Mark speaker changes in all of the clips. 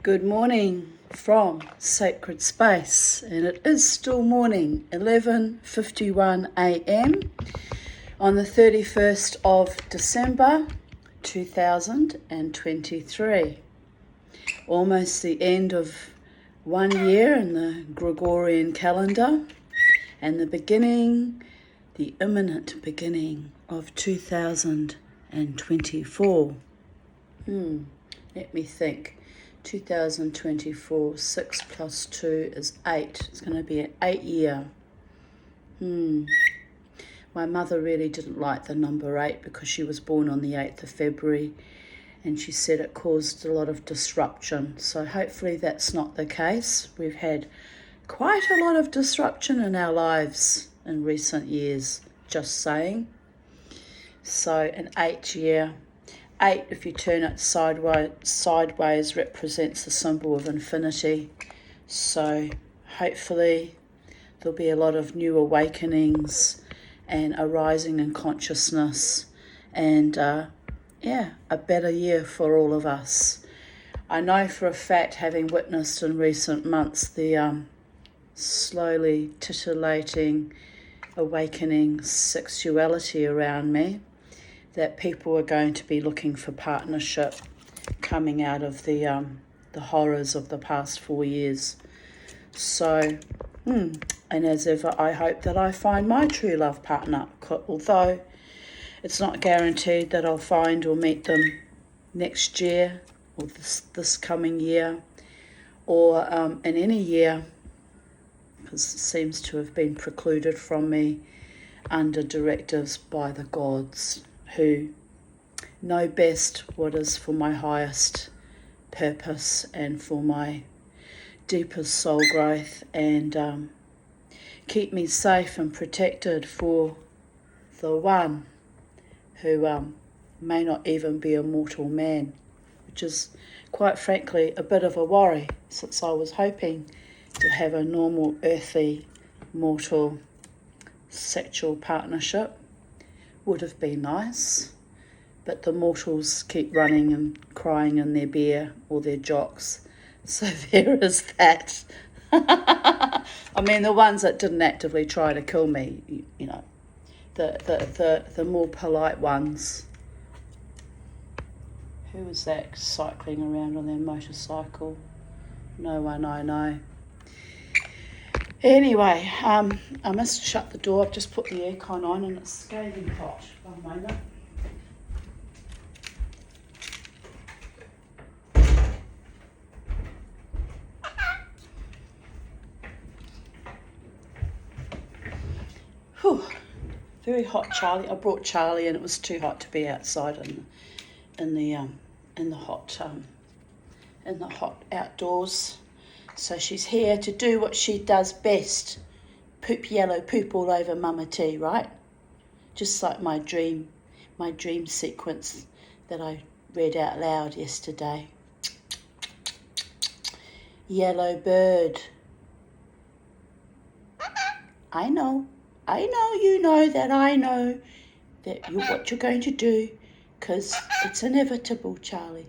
Speaker 1: Good morning from Sacred Space, and it is still morning, 11:51 a.m. on the 31st of December 2023. Almost the end of 1 year in the Gregorian calendar, and the imminent beginning of 2024. Let me think. 2024, 6 plus 2 is 8. It's going to be an 8-year. My mother really didn't like the number 8 because she was born on the 8th of February and she said it caused a lot of disruption. So hopefully that's not the case. We've had quite a lot of disruption in our lives in recent years, just saying. So an 8-year. 8, if you turn it sideways, represents the symbol of infinity. So hopefully there'll be a lot of new awakenings and arising in consciousness and a better year for all of us. I know for a fact, having witnessed in recent months the slowly titillating, awakening sexuality around me, that people are going to be looking for partnership coming out of the horrors of the past 4 years. So, and as ever, I hope that I find my true love partner, although it's not guaranteed that I'll find or meet them next year or this coming year or in any year, because it seems to have been precluded from me under directives by the gods, who know best what is for my highest purpose and for my deepest soul growth, and keep me safe and protected for the one who may not even be a mortal man, which is quite frankly a bit of a worry, since I was hoping to have a normal earthly mortal sexual partnership. Would have been nice, but the mortals keep running and crying in their beer or their jocks, so there is that. I mean, the ones that didn't actively try to kill me, you know, the more polite ones. Who was that cycling around on their motorcycle? No one I know. Anyway, I must shut the door. I've just put the aircon on and it's scathing hot. 1 moment. Whew. Very hot, Charlie. I brought Charlie and it was too hot to be outside in the hot outdoors. So she's here to do what she does best. Poop yellow poop all over Mama T, right? Just like my dream sequence that I read out loud yesterday. Yellow bird. I know you know that I know that what you're going to do, because it's inevitable, Charlie.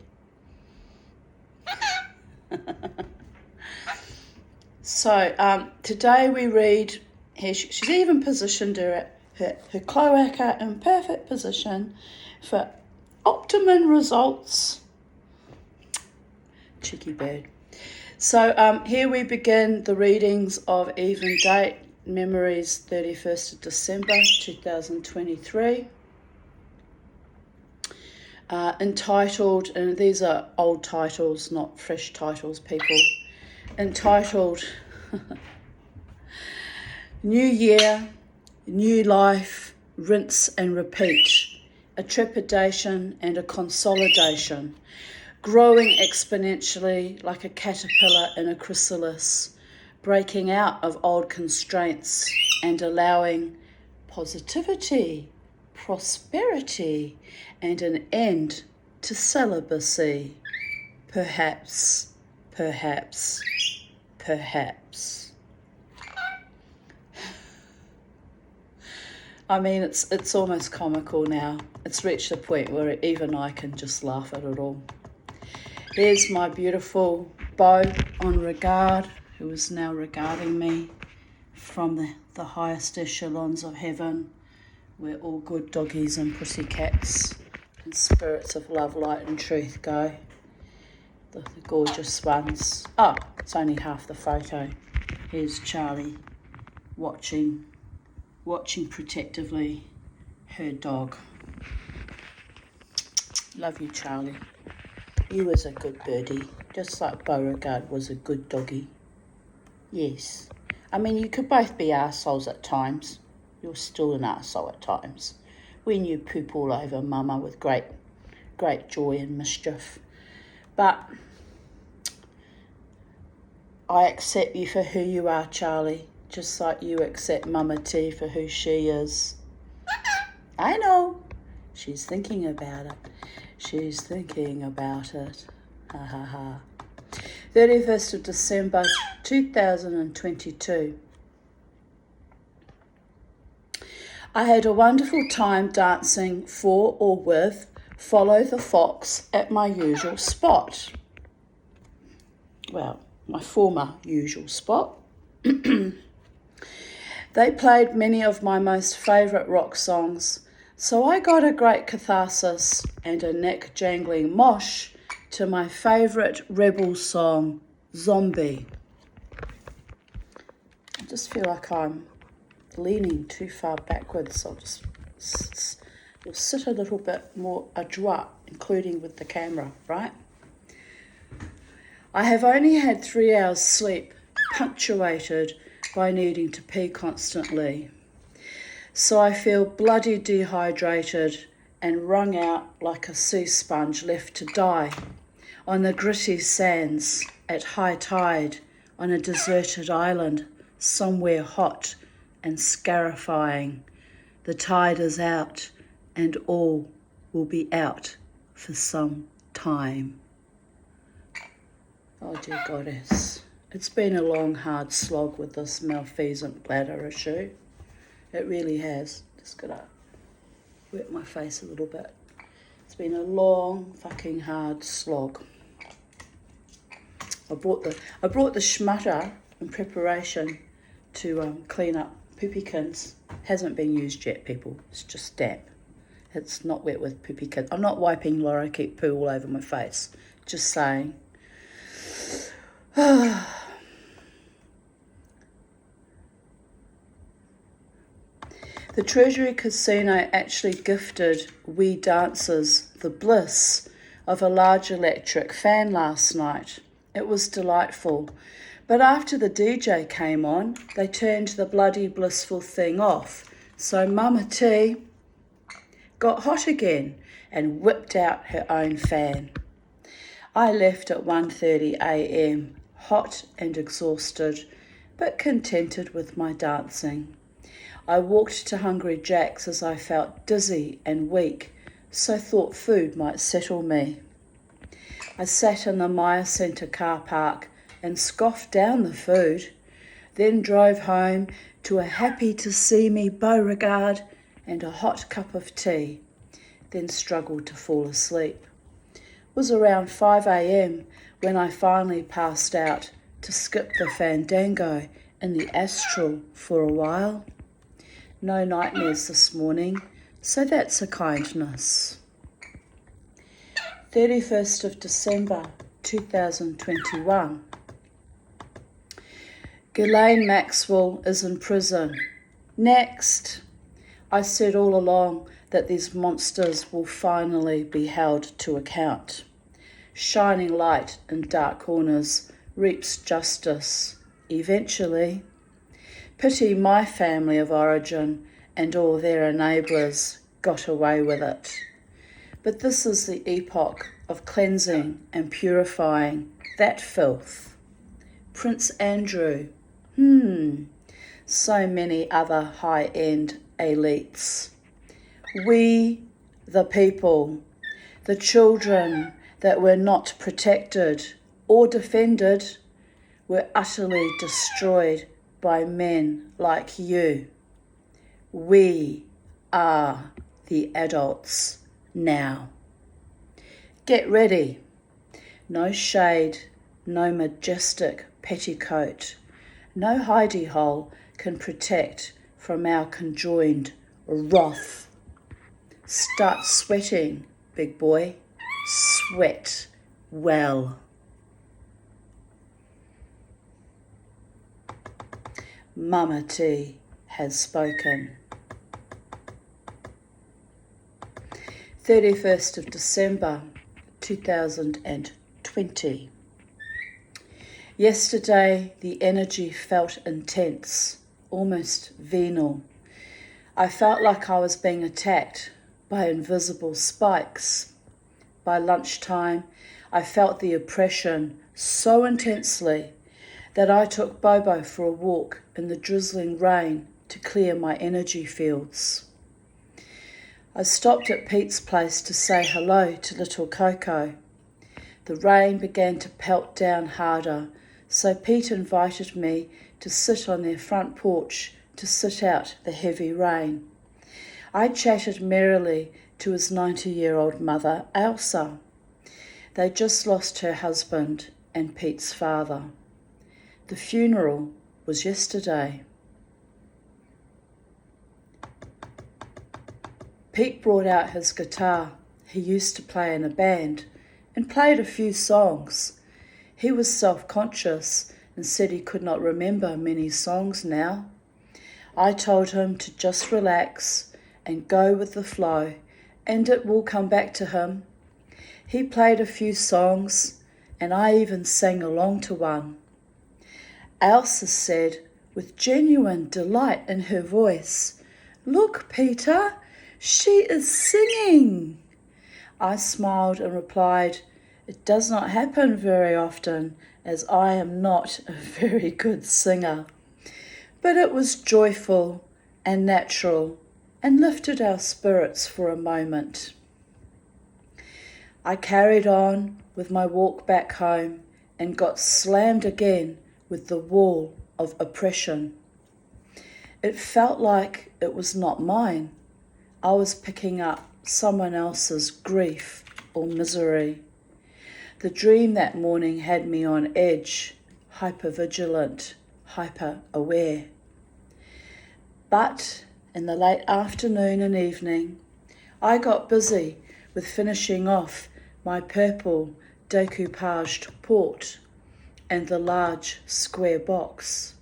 Speaker 1: So today we read, here she's even positioned her cloaca in perfect position for optimum results. Cheeky bird. So here we begin the readings of even date, memories 31st of December 2023. Entitled, and these are old titles, not fresh titles, people. Entitled New Year, New Life, Rinse and Repeat, a trepidation and a consolidation, growing exponentially like a caterpillar in a chrysalis, breaking out of old constraints and allowing positivity, prosperity, and an end to celibacy. Perhaps. I mean, it's almost comical now. It's reached a point where even I can just laugh at it all. Here's my beautiful Bo on Regard, who is now regarding me from the highest echelons of heaven, where all good doggies and pussycats and spirits of love, light and truth go. The gorgeous ones. Oh, it's only half the photo. Here's Charlie watching protectively her dog. Love you, Charlie. You was a good birdie, just like Beauregard was a good doggy. Yes. I mean, you could both be arseholes at times. You're still an arsehole at times. When you poop all over Mama with great joy and mischief. But I accept you for who you are, Charlie, just like you accept Mama T for who she is. I know. She's thinking about it. She's thinking about it. Ha ha ha. 31st of December 2022. I had a wonderful time dancing for or with Follow the Fox at my usual spot. Well, my former usual spot. They played many of my most favourite rock songs, so I got a great catharsis and a neck-jangling mosh to my favourite rebel song, Zombie. I just feel like I'm leaning too far backwards. I'll just you'll sit a little bit more adroit, including with the camera, right? I have only had 3 hours sleep, punctuated by needing to pee constantly. So I feel bloody dehydrated and wrung out like a sea sponge left to die on the gritty sands at high tide on a deserted island somewhere hot and scarifying. The tide is out and all will be out for some time. Oh dear goddess, it's been a long hard slog with this malfeasant bladder issue. It really has. Just gotta wet my face a little bit. It's been a long fucking hard slog. I brought the schmutter in preparation to clean up poopykins. Hasn't been used yet, people. It's just damp. It's not wet with poopykins. I'm not wiping lorikeet poo all over my face. Just saying. The Treasury Casino actually gifted we dancers the bliss of a large electric fan last night. It was delightful. But after the DJ came on, they turned the bloody blissful thing off. So Mama T got hot again and whipped out her own fan. I left at 1:30 a.m, hot and exhausted, but contented with my dancing. I walked to Hungry Jack's as I felt dizzy and weak, so thought food might settle me. I sat in the Maya Centre car park and scoffed down the food, then drove home to a happy-to-see-me Beauregard and a hot cup of tea, then struggled to fall asleep. It was around 5 a.m. when I finally passed out to skip the fandango in the astral for a while. No nightmares this morning, so that's a kindness. 31st of December 2021. Ghislaine Maxwell is in prison. Next. I said all along that these monsters will finally be held to account. Shining light in dark corners reaps justice, eventually. Pity my family of origin and all their enablers got away with it. But this is the epoch of cleansing and purifying that filth. Prince Andrew, so many other high-end elites. We, the people, the children that were not protected or defended, were utterly destroyed by men like you. We are the adults now. Get ready. No shade, no majestic petticoat, no hidey hole can protect from our conjoined wrath. Start sweating, big boy. Sweat well. Mama T has spoken. 31st of December 2020. Yesterday the energy felt intense, almost venal. I felt like I was being attacked by invisible spikes. By lunchtime, I felt the oppression so intensely that I took Bobo for a walk in the drizzling rain to clear my energy fields. I stopped at Pete's place to say hello to little Coco. The rain began to pelt down harder, so Pete invited me to sit on their front porch to sit out the heavy rain. I chatted merrily to his 90-year-old mother, Elsa. They just lost her husband and Pete's father. The funeral was yesterday. Pete brought out his guitar. He used to play in a band and played a few songs. He was self-conscious and said he could not remember many songs now. I told him to just relax and go with the flow, and it will come back to him. He played a few songs, and I even sang along to one. Elsa said, with genuine delight in her voice, "Look, Peter, she is singing." I smiled and replied, "It does not happen very often, as I am not a very good singer." But it was joyful and natural and lifted our spirits for a moment. I carried on with my walk back home and got slammed again with the wall of oppression. It felt like it was not mine. I was picking up someone else's grief or misery. The dream that morning had me on edge, hypervigilant, hyper-aware. But in the late afternoon and evening, I got busy with finishing off my purple decoupaged port and the large square box.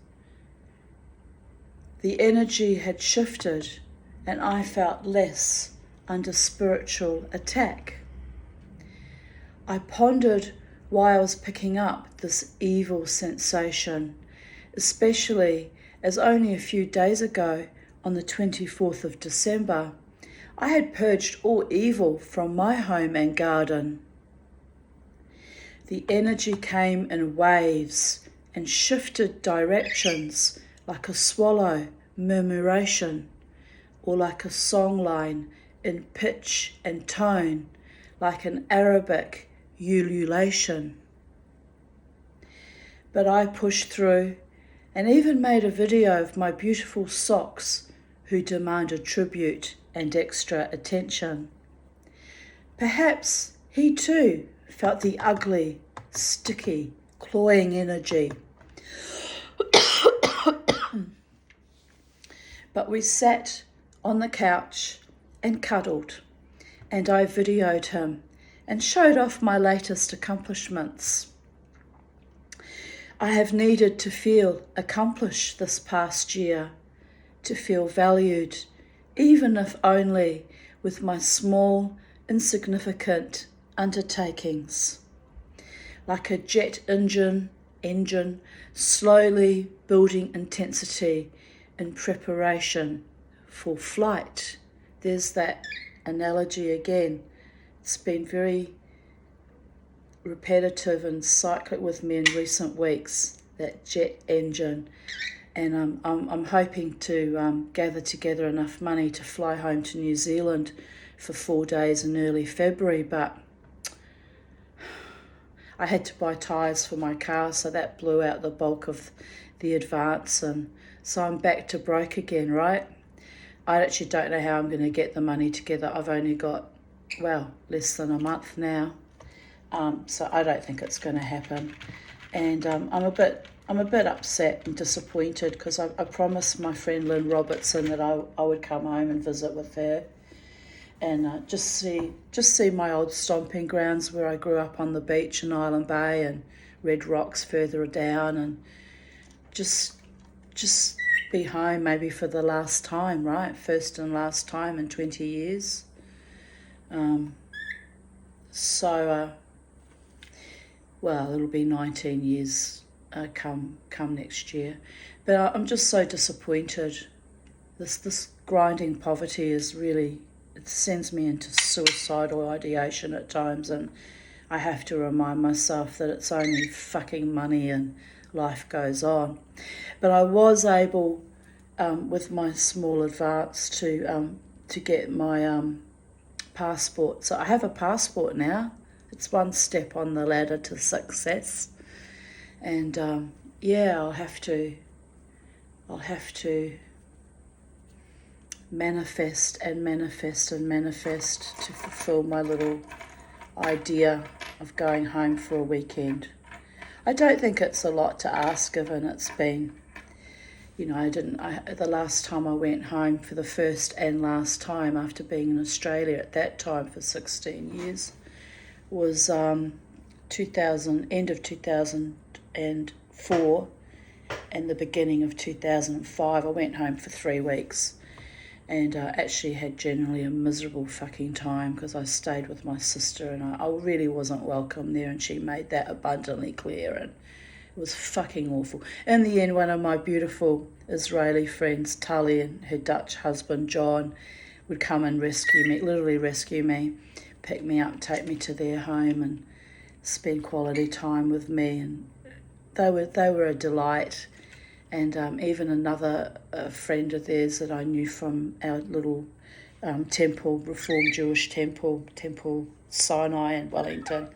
Speaker 1: The energy had shifted and I felt less under spiritual attack. I pondered why I was picking up this evil sensation, especially as only a few days ago, on the 24th of December, I had purged all evil from my home and garden. The energy came in waves and shifted directions like a swallow murmuration, or like a songline in pitch and tone, like an Arabic ululation. But I pushed through and even made a video of my beautiful socks who demanded tribute and extra attention. Perhaps he too felt the ugly, sticky, cloying energy. But we sat on the couch and cuddled, and I videoed him and showed off my latest accomplishments. I have needed to feel accomplished this past year, to feel valued, even if only with my small, insignificant undertakings. Like a jet engine, slowly building intensity in preparation for flight. There's that analogy again. It's been very repetitive and cyclic with me in recent weeks, that jet engine, and I'm hoping to gather together enough money to fly home to New Zealand for 4 days in early February, but I had to buy tyres for my car, so that blew out the bulk of the advance, and so I'm back to broke again, right? I actually don't know how I'm going to get the money together. I've only got, less than a month now. So I don't think it's going to happen. And I'm a bit upset and disappointed because I promised my friend Lynn Robertson that I would come home and visit with her and just see my old stomping grounds where I grew up on the beach in Island Bay and Red Rocks further down, and just be home maybe for the last time, right? First and last time in 20 years. Well, it'll be 19 years come next year. But I'm just so disappointed. This grinding poverty is really, it sends me into suicidal ideation at times, and I have to remind myself that it's only fucking money and life goes on. But I was able, with my small advance, to get my passport. So I have a passport now. It's one step on the ladder to success. And yeah, I'll have to manifest to fulfill my little idea of going home for a weekend. I don't think it's a lot to ask, given it's been, the last time I went home for the first and last time after being in Australia at that time for 16 years was end of 2004 and the beginning of 2005. I went home for 3 weeks and actually had generally a miserable fucking time because I stayed with my sister and I really wasn't welcome there, and she made that abundantly clear, and it was fucking awful. In the end, one of my beautiful Israeli friends, Tali, and her Dutch husband, John, would come and literally rescue me, pick me up, take me to their home and spend quality time with me, and they were a delight. And even another friend of theirs that I knew from our little temple, Reformed Jewish temple Sinai in Wellington,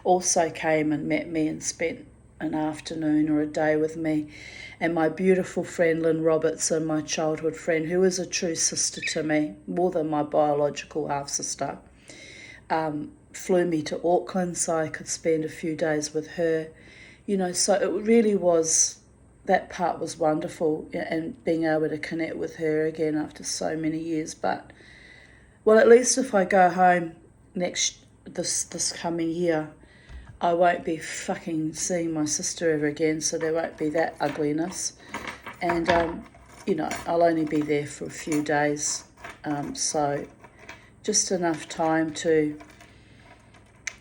Speaker 1: also came and met me and spent an afternoon or a day with me. And my beautiful friend Lynn Robertson, my childhood friend, who is a true sister to me, more than my biological half-sister, flew me to Auckland so I could spend a few days with her. So it really was, that part was wonderful, and being able to connect with her again after so many years. But, well, at least if I go home this coming year, I won't be fucking seeing my sister ever again, so there won't be that ugliness. And, I'll only be there for a few days, so just enough time to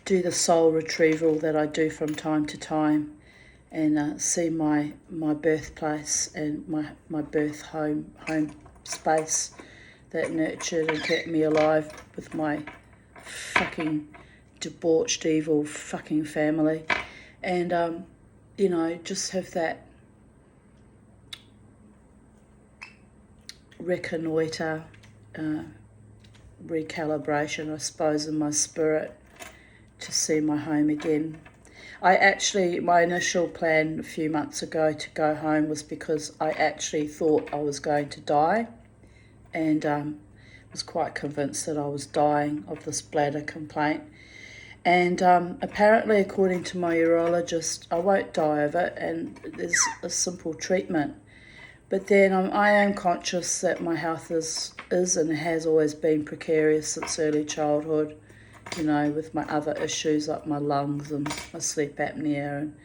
Speaker 1: do the soul retrieval that I do from time to time, and see my birthplace and my birth home space that nurtured and kept me alive with my fucking debauched, evil fucking family. And, just have that reconnoiter, recalibration, I suppose, in my spirit to see my home again. My initial plan a few months ago to go home was because I actually thought I was going to die, and was quite convinced that I was dying of this bladder complaint. And apparently, according to my urologist, I won't die of it, and there's a simple treatment. But then I am conscious that my health is and has always been precarious since early childhood, with my other issues like my lungs and my sleep apnea and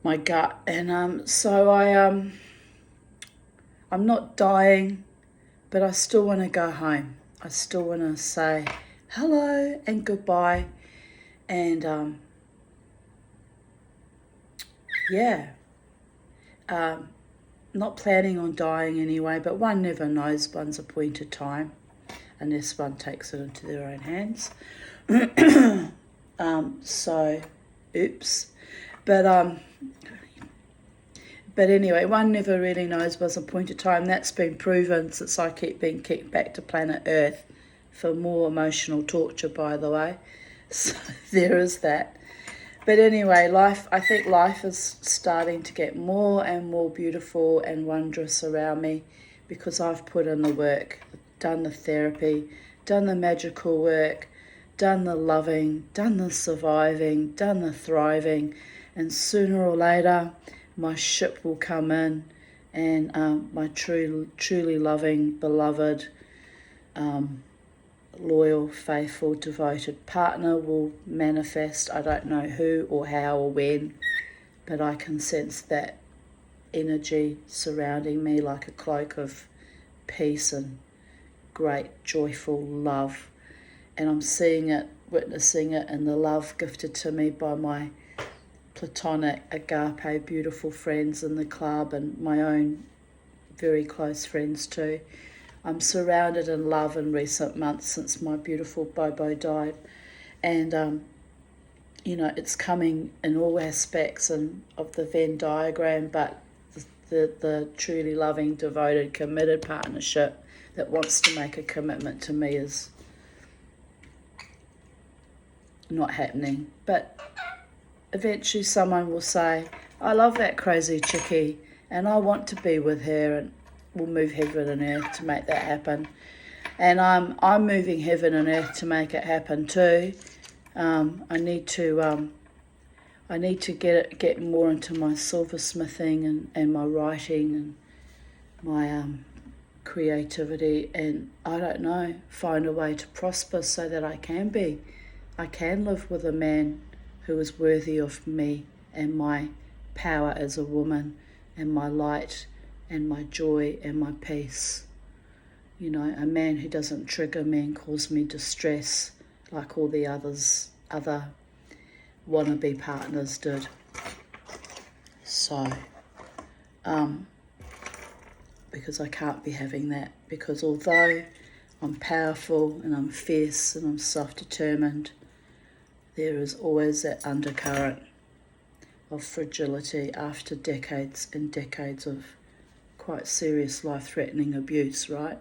Speaker 1: my gut. And so I'm not dying, but I still want to go home. I still want to say hello and goodbye. And not planning on dying anyway, but one never knows one's appointed time, unless one takes it into their own hands. So, oops. But anyway, one never really knows one's appointed time. That's been proven since I keep being kicked back to planet Earth for more emotional torture, by the way. So there is that. But anyway, I think life is starting to get more and more beautiful and wondrous around me because I've put in the work, done the therapy, done the magical work, done the loving, done the surviving, done the thriving, and sooner or later my ship will come in, and my truly loving, beloved, loyal, faithful, devoted partner will manifest. I don't know who or how or when, but I can sense that energy surrounding me like a cloak of peace and great, joyful love. And I'm seeing it, witnessing it, and the love gifted to me by my platonic, agape, beautiful friends in the club, and my own very close friends too. I'm surrounded in love in recent months since my beautiful Bobo died. And, it's coming in all aspects of the Venn diagram, but the truly loving, devoted, committed partnership that wants to make a commitment to me is not happening. But eventually someone will say, I love that crazy chickie and I want to be with her, and we'll move heaven and earth to make that happen. And I'm moving heaven and earth to make it happen too. I need to get more into my silversmithing and my writing and my creativity, and I don't know, find a way to prosper so that I can live with a man who is worthy of me and my power as a woman and my light and my joy and my peace. A man who doesn't trigger me and cause me distress like all the other wannabe partners did. So, because I can't be having that, because although I'm powerful and I'm fierce and I'm self-determined, there is always that undercurrent of fragility after decades and decades of quite serious life-threatening abuse, right?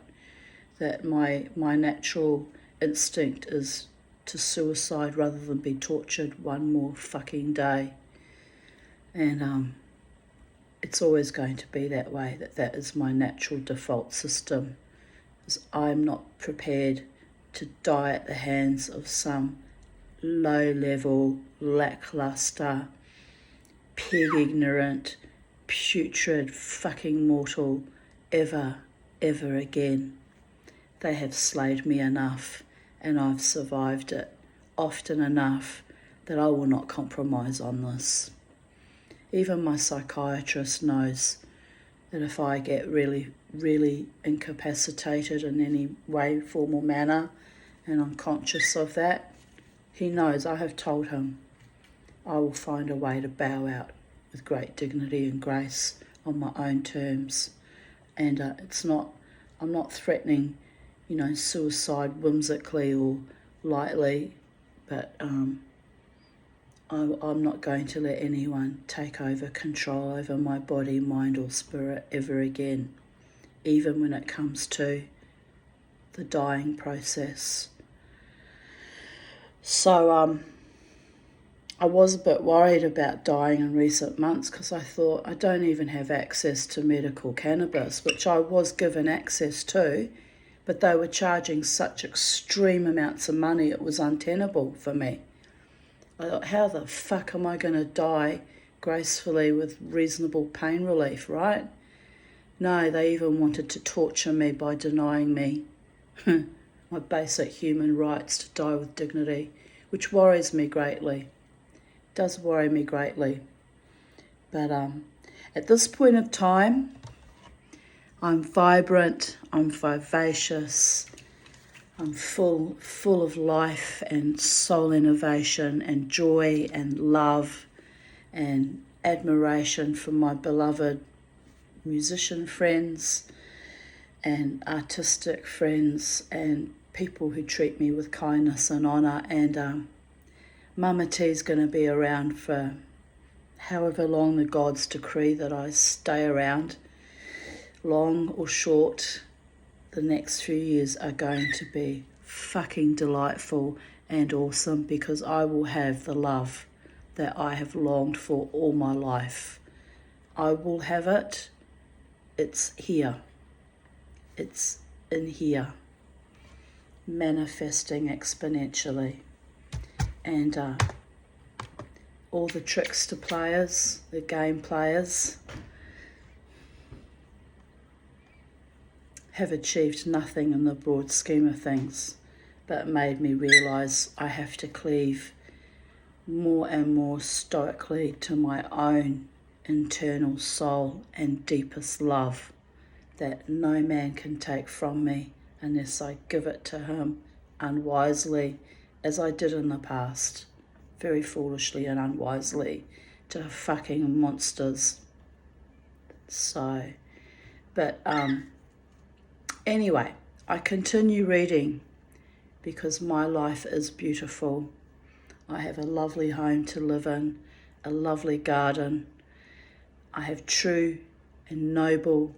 Speaker 1: That my natural instinct is to suicide rather than be tortured one more fucking day. And it's always going to be that way, that is my natural default system, because I'm not prepared to die at the hands of some low-level, lackluster, pig-ignorant, putrid fucking mortal ever again. They have slayed me enough, and I've survived it often enough that I will not compromise on this. Even my psychiatrist knows that if I get really, really incapacitated in any way, form or manner, and I'm conscious of that, he knows, I have told him, I will find a way to bow out with great dignity and grace on my own terms. And I'm not threatening, suicide whimsically or lightly, but I'm not going to let anyone take over control over my body, mind or spirit ever again, even when it comes to the dying process. So I was a bit worried about dying in recent months because I thought I don't even have access to medical cannabis, which I was given access to, but they were charging such extreme amounts of money it was untenable for me. I thought, how the fuck am I going to die gracefully with reasonable pain relief, right? No, they even wanted to torture me by denying me my basic human rights to die with dignity, which worries me greatly. It does worry me greatly. But at this point of time, I'm vibrant, I'm vivacious, I'm full of life and soul innovation and joy and love and admiration for my beloved musician friends and artistic friends and people who treat me with kindness and honour. And Mama T's going to be around for however long the gods decree that I stay around. Long or short, the next few years are going to be fucking delightful and awesome, because I will have the love that I have longed for all my life. I will have it. It's here. It's in here. manifesting exponentially. And all the trickster players, the game players, have achieved nothing in the broad scheme of things, but it made me realise I have to cleave more and more stoically to my own internal soul and deepest love that no man can take from me unless I give it to him unwisely, as I did in the past, very foolishly and unwisely, to fucking monsters. So, but anyway, I continue reading because my life is beautiful. I have a lovely home to live in, a lovely garden. I have true and noble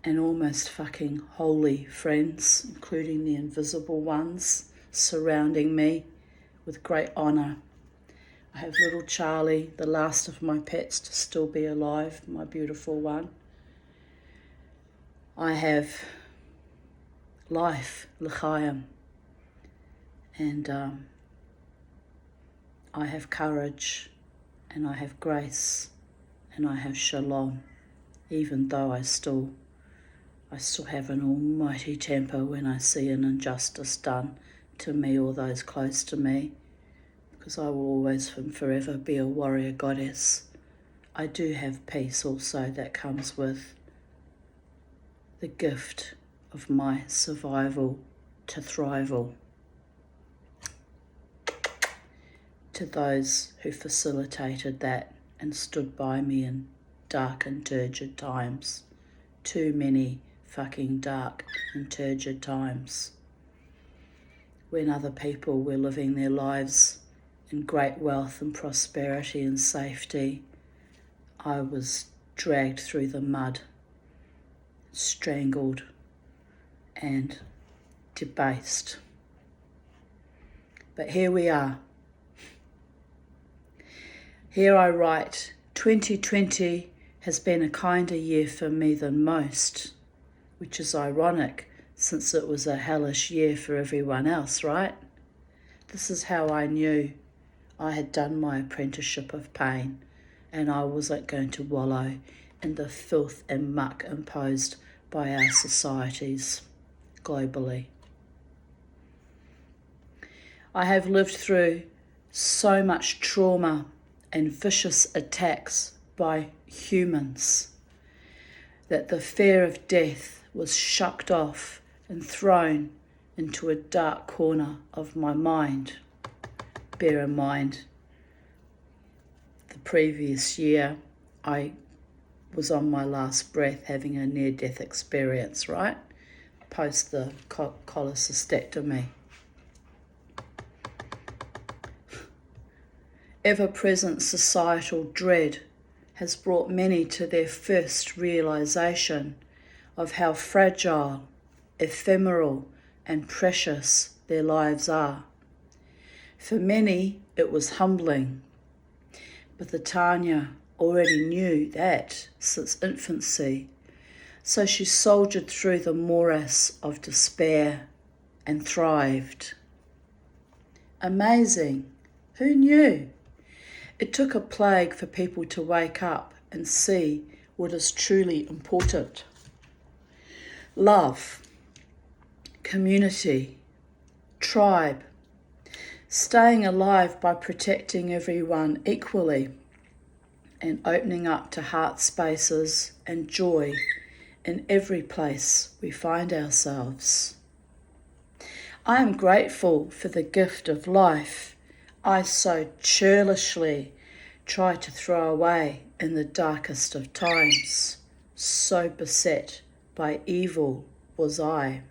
Speaker 1: and almost fucking holy friends, including the invisible ones, surrounding me with great honour. I have little Charlie, the last of my pets to still be alive, my beautiful one. I have life, l'chaim, and I have courage, and I have grace, and I have shalom, even though I still have an almighty temper when I see an injustice done to me or those close to me, because I will always and forever be a warrior goddess. I do have peace also that comes with the gift of my survival to thrival. To those who facilitated that and stood by me in dark and turgid times, too many fucking dark and turgid times, when other people were living their lives in great wealth and prosperity and safety, I was dragged through the mud, strangled and debased. But here we are. Here I write, 2020 has been a kinder year for me than most, which is ironic since it was a hellish year for everyone else, right? This is how I knew I had done my apprenticeship of pain and I wasn't going to wallow in the filth and muck imposed by our societies globally. I have lived through so much trauma and vicious attacks by humans that the fear of death was shucked off and thrown into a dark corner of my mind. Bear in mind, the previous year I was on my last breath having a near-death experience, right? Post the cholecystectomy. Ever-present societal dread has brought many to their first realization of how fragile, ephemeral, and precious their lives are. For many, it was humbling, but the Tanya already knew that since infancy, so she soldiered through the morass of despair and thrived. Amazing! Who knew? It took a plague for people to wake up and see what is truly important. Love, community, tribe, staying alive by protecting everyone equally and opening up to heart spaces and joy in every place we find ourselves. I am grateful for the gift of life I so churlishly try to throw away in the darkest of times. So beset by evil was I.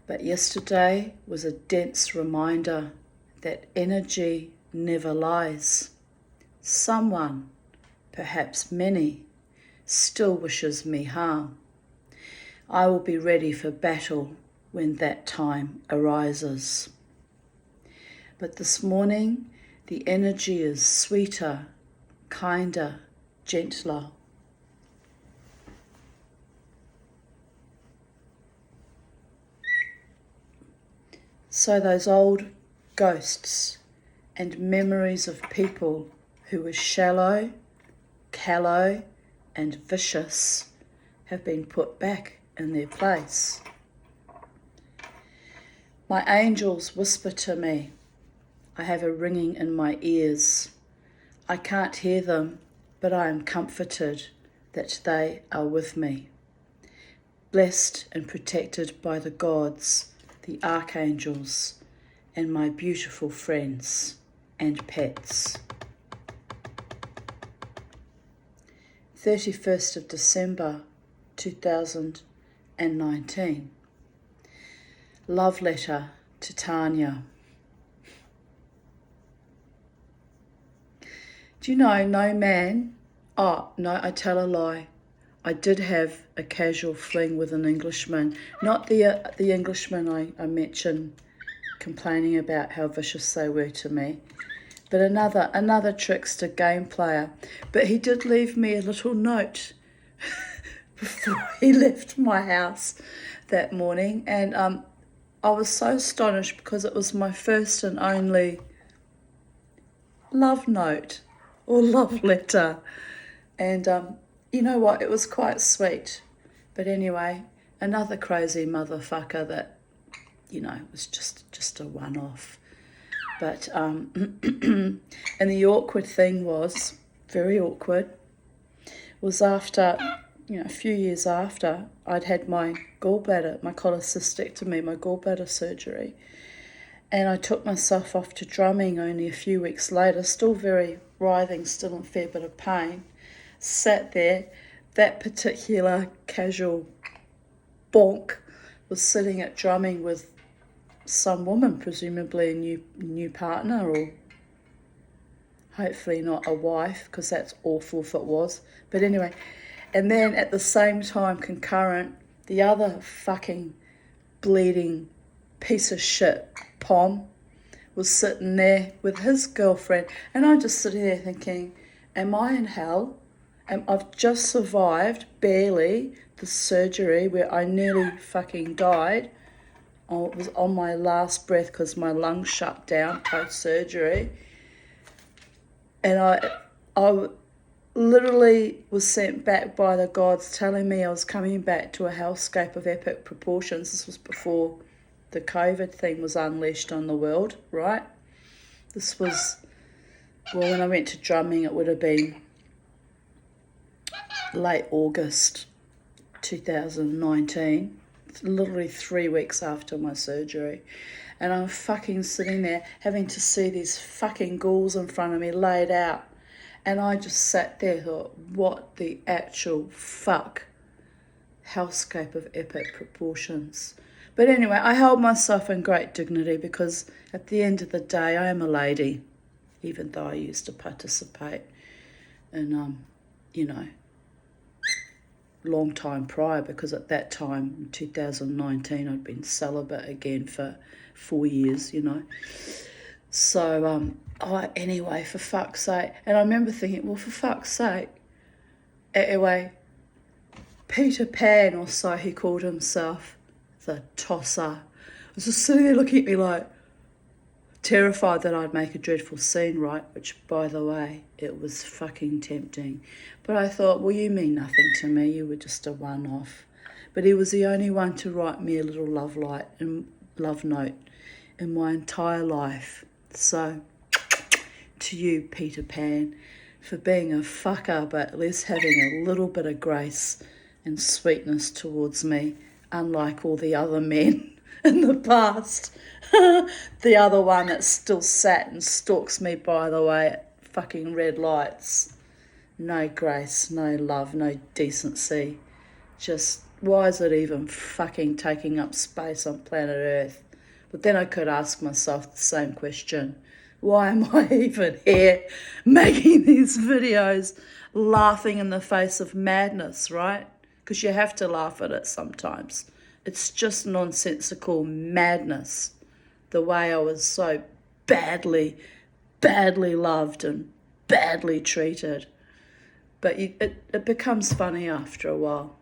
Speaker 1: But yesterday was a dense reminder that energy never lies. Someone, perhaps many, still wishes me harm. I will be ready for battle when that time arises. But this morning, the energy is sweeter, kinder, gentler. So those old ghosts and memories of people who were shallow, callow, and vicious have been put back in their place. My angels whisper to me. I have a ringing in my ears. I can't hear them, but I am comforted that they are with me. Blessed and protected by the gods, the archangels, and my beautiful friends and pets. 31st of December 2019. Love letter to Tanya. Do you know, no man... Oh, no, I tell a lie. I did have a casual fling with an Englishman. Not the Englishman I mentioned complaining about how vicious they were to me, but another trickster game player. But he did leave me a little note before he left my house that morning, and I was so astonished because it was my first and only love note or love letter, and you know what, it was quite sweet. But anyway, another crazy motherfucker that, you know, was just a one-off. But and the awkward thing was, very awkward, was after, you know, a few years after I'd had my cholecystectomy, my gallbladder surgery, and I took myself off to drumming only a few weeks later, still very writhing, still in a fair bit of pain, sat there. That particular casual bonk was sitting at drumming with some woman, presumably a new partner, or hopefully not a wife, because that's awful if it was. But anyway, and then at the same time, concurrent, the other fucking bleeding piece of shit, Pom, was sitting there with his girlfriend, and I'm just sitting there thinking, am I in hell? I've just survived, barely, the surgery where I nearly fucking died. I was on my last breath because my lungs shut down post-surgery. And I literally was sent back by the gods telling me I was coming back to a hellscape of epic proportions. This was before the COVID thing was unleashed on the world, right? This was, well, when I went to drumming, it would have been late August 2019, literally 3 weeks after my surgery. And I'm fucking sitting there having to see these fucking ghouls in front of me laid out. And I just sat there, thought, what the actual fuck? Hellscape of epic proportions. But anyway, I held myself in great dignity because at the end of the day, I am a lady, even though I used to participate in, you know, long time prior, because at that time, in 2019, I'd been celibate again for 4 years, you know. So, anyway, for fuck's sake. And I remember thinking, well, for fuck's sake. Anyway, Peter Pan, or so he called himself, the tosser, was just sitting there looking at me like, terrified that I'd make a dreadful scene, right? Which, by the way, it was fucking tempting. But I thought, well, you mean nothing to me. You were just a one-off. But he was the only one to write me a little love note in my entire life. So, to you, Peter Pan, for being a fucker, but at least having a little bit of grace and sweetness towards me, unlike all the other men in the past. The other one that still sat and stalks me, by the way, at fucking red lights. No grace, no love, no decency. Just, why is it even fucking taking up space on planet Earth? But then I could ask myself the same question. Why am I even here making these videos, laughing in the face of madness, right? Because you have to laugh at it sometimes. It's just nonsensical madness. The way I was so badly loved and badly treated. But it becomes funny after a while.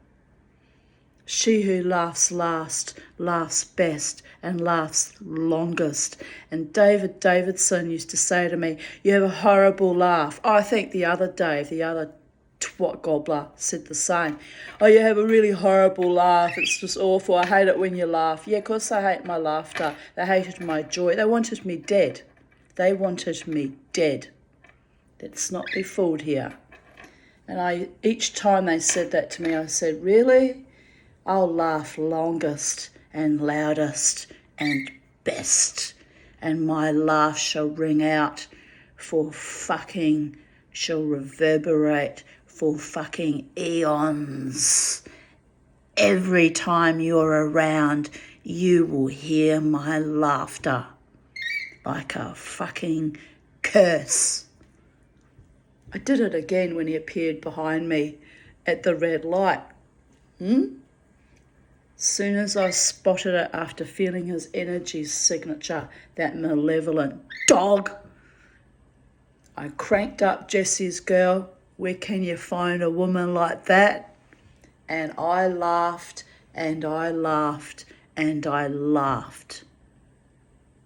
Speaker 1: She who laughs last, laughs best, and laughs longest. And David Davidson used to say to me, you have a horrible laugh. I think the other Dave, the other twat gobbler, said the same. Oh, you have a really horrible laugh. It's just awful. I hate it when you laugh. Yeah, of course I hate my laughter. They hated my joy. They wanted me dead. They wanted me dead. Let's not be fooled here. And each time they said that to me, I said, really? I'll laugh longest and loudest and best, and my laugh shall ring out shall reverberate for fucking eons. Every time you're around, you will hear my laughter like a fucking curse. I did it again when he appeared behind me at the red light. Soon as I spotted it after feeling his energy signature, that malevolent dog, I cranked up Jesse's Girl, where can you find a woman like that? And I laughed and I laughed and I laughed.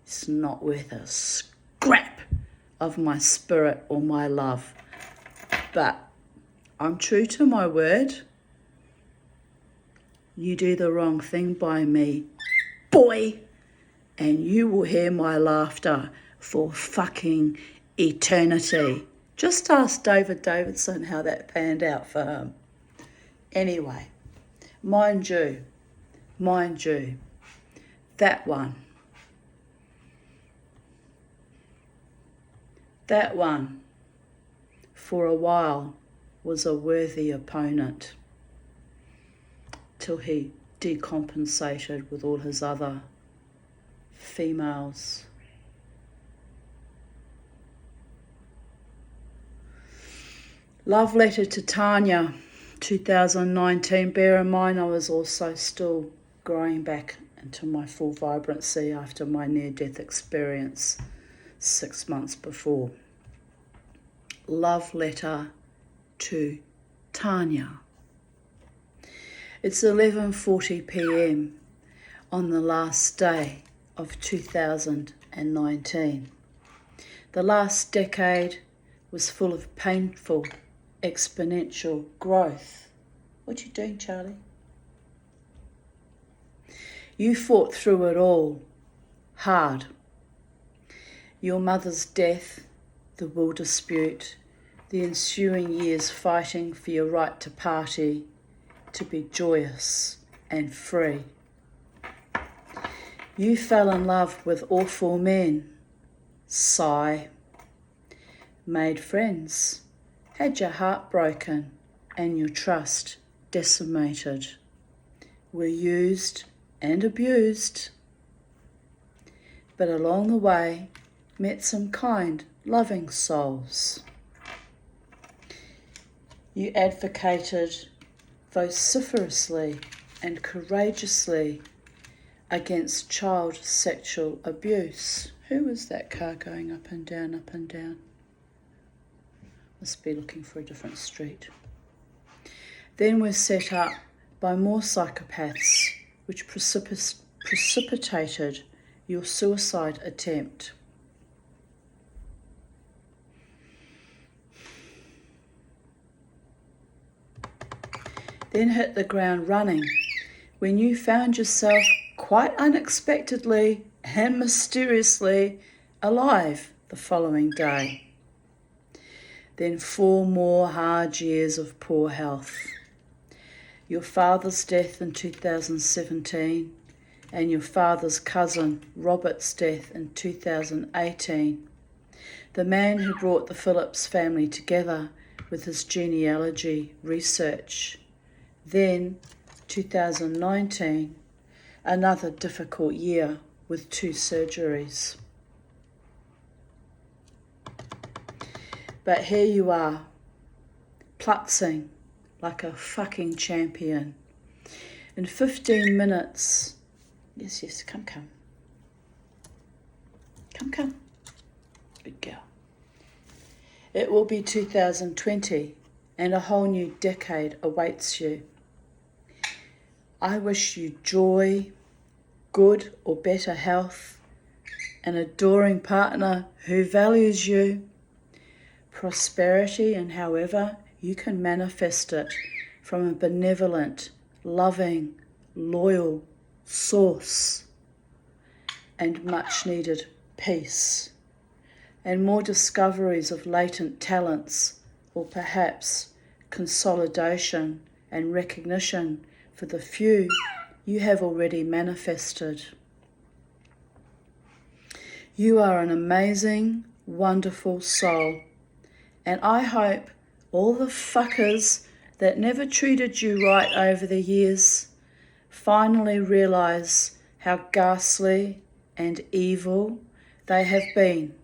Speaker 1: It's not worth a scrap of my spirit or my love. But I'm true to my word. You do the wrong thing by me, boy, and you will hear my laughter for fucking eternity. Just ask David Davidson how that panned out for him. Anyway, mind you, that one for a while was a worthy opponent, till he decompensated with all his other females. Love letter to Tanya, 2019. Bear in mind I was also still growing back into my full vibrancy after my near-death experience 6 months before. Love letter to Tanya. It's 11:40 p.m. on the last day of 2019. The last decade was full of painful, exponential growth. What you doing, Charlie? You fought through it all, hard. Your mother's death, the will dispute, the ensuing years fighting for your right to party, to be joyous and free. You fell in love with awful men, sigh, made friends, had your heart broken and your trust decimated, were used and abused, but along the way met some kind, loving souls. You advocated vociferously and courageously against child sexual abuse. Who was that car going up and down, up and down? Must be looking for a different street. Then we're set up by more psychopaths, which precipitated your suicide attempt. Then hit the ground running when you found yourself quite unexpectedly and mysteriously alive the following day. Then 4 more hard years of poor health. Your father's death in 2017 and your father's cousin Robert's death in 2018. The man who brought the Phillips family together with his genealogy research. Then 2019, another difficult year with 2 surgeries. But here you are, plutzing like a fucking champion. In 15 minutes, yes, come. Good girl. It will be 2020 and a whole new decade awaits you. I wish you joy, good or better health, an adoring partner who values you, prosperity, and however you can manifest it from a benevolent, loving, loyal source, and much needed peace, and more discoveries of latent talents, or perhaps consolidation and recognition for the few you have already manifested. You are an amazing, wonderful soul, and I hope all the fuckers that never treated you right over the years finally realise how ghastly and evil they have been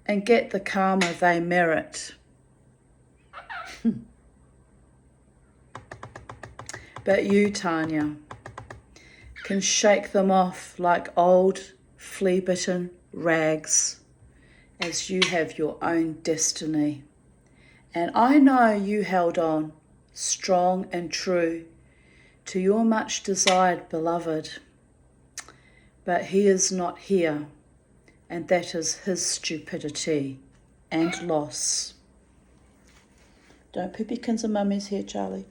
Speaker 1: and get the karma they merit. But you, Tanya, can shake them off like old, flea-bitten rags, as you have your own destiny. And I know you held on, strong and true, to your much-desired beloved. But he is not here, and that is his stupidity and loss. Don't poop your kins and mummies here, Charlie.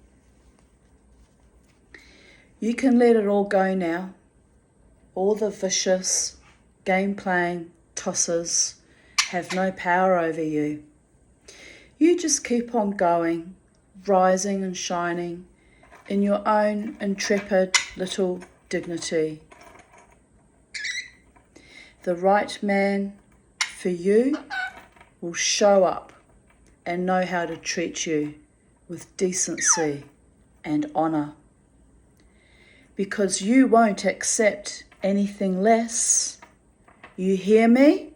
Speaker 1: You can let it all go now. All the vicious, game-playing tossers have no power over you. You just keep on going, rising and shining in your own intrepid little dignity. The right man for you will show up and know how to treat you with decency and honour, because you won't accept anything less. You hear me?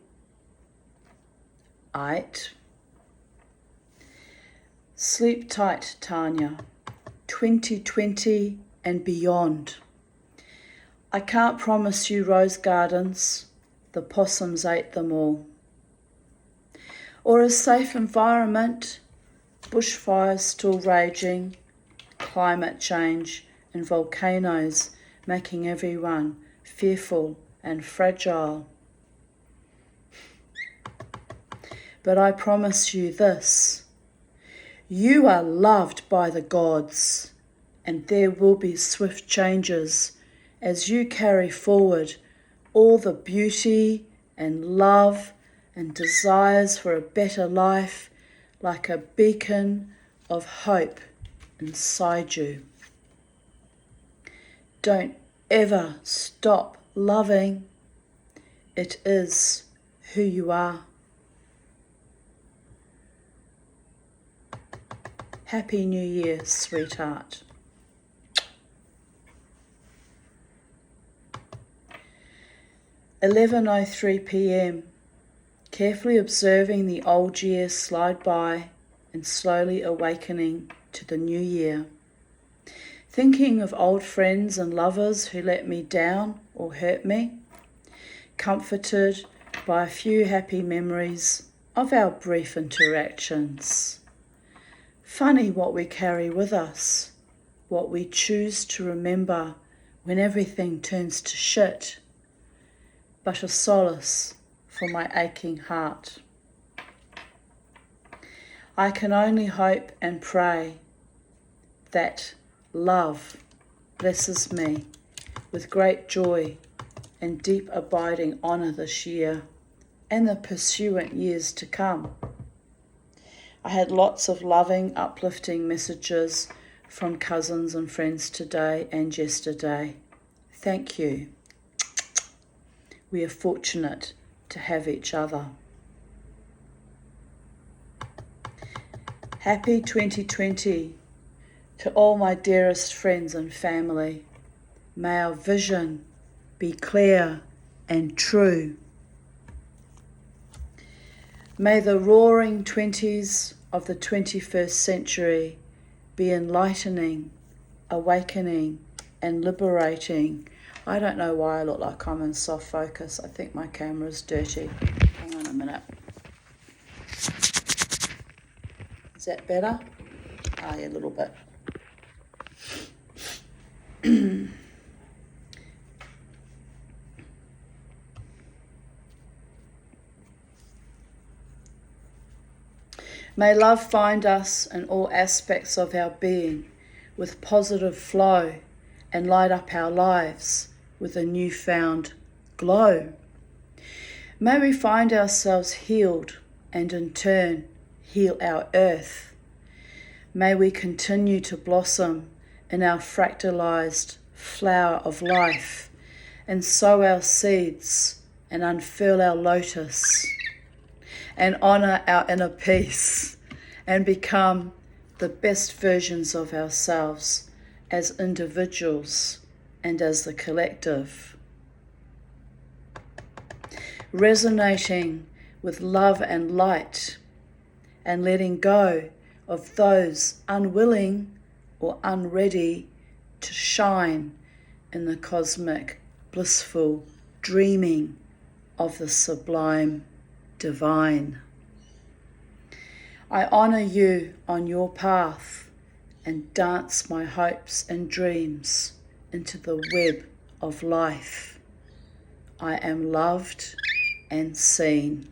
Speaker 1: Aight. Sleep tight, Tanya. 2020 and beyond. I can't promise you rose gardens. The possums ate them all. Or a safe environment, bushfires still raging, climate change and volcanoes making everyone fearful and fragile. But I promise you this, you are loved by the gods, and there will be swift changes as you carry forward all the beauty and love and desires for a better life like a beacon of hope inside you. Don't ever stop loving. It is who you are. Happy New Year, sweetheart. 11:03 p.m. Carefully observing the old year slide by and slowly awakening to the new year. Thinking of old friends and lovers who let me down or hurt me. Comforted by a few happy memories of our brief interactions. Funny what we carry with us, what we choose to remember when everything turns to shit, but a solace for my aching heart. I can only hope and pray that love blesses me with great joy and deep abiding honour this year and the pursuant years to come. I had lots of loving, uplifting messages from cousins and friends today and yesterday. Thank you. We are fortunate to have each other. Happy 2020 to all my dearest friends and family. May our vision be clear and true. May the roaring 20s of the 21st century be enlightening, awakening, and liberating. I don't know why I look like I'm in soft focus. I think my camera's dirty. Hang on a minute. Is that better? Ah, yeah, a little bit. May love find us in all aspects of our being with positive flow and light up our lives with a newfound glow. May we find ourselves healed and in turn heal our earth. May we continue to blossom in our fractalized flower of life and sow our seeds and unfurl our lotus and honour our inner peace and become the best versions of ourselves as individuals and as the collective. Resonating with love and light and letting go of those unwilling or unready to shine in the cosmic, blissful dreaming of the sublime divine. I honour you on your path and dance my hopes and dreams into the web of life. I am loved and seen.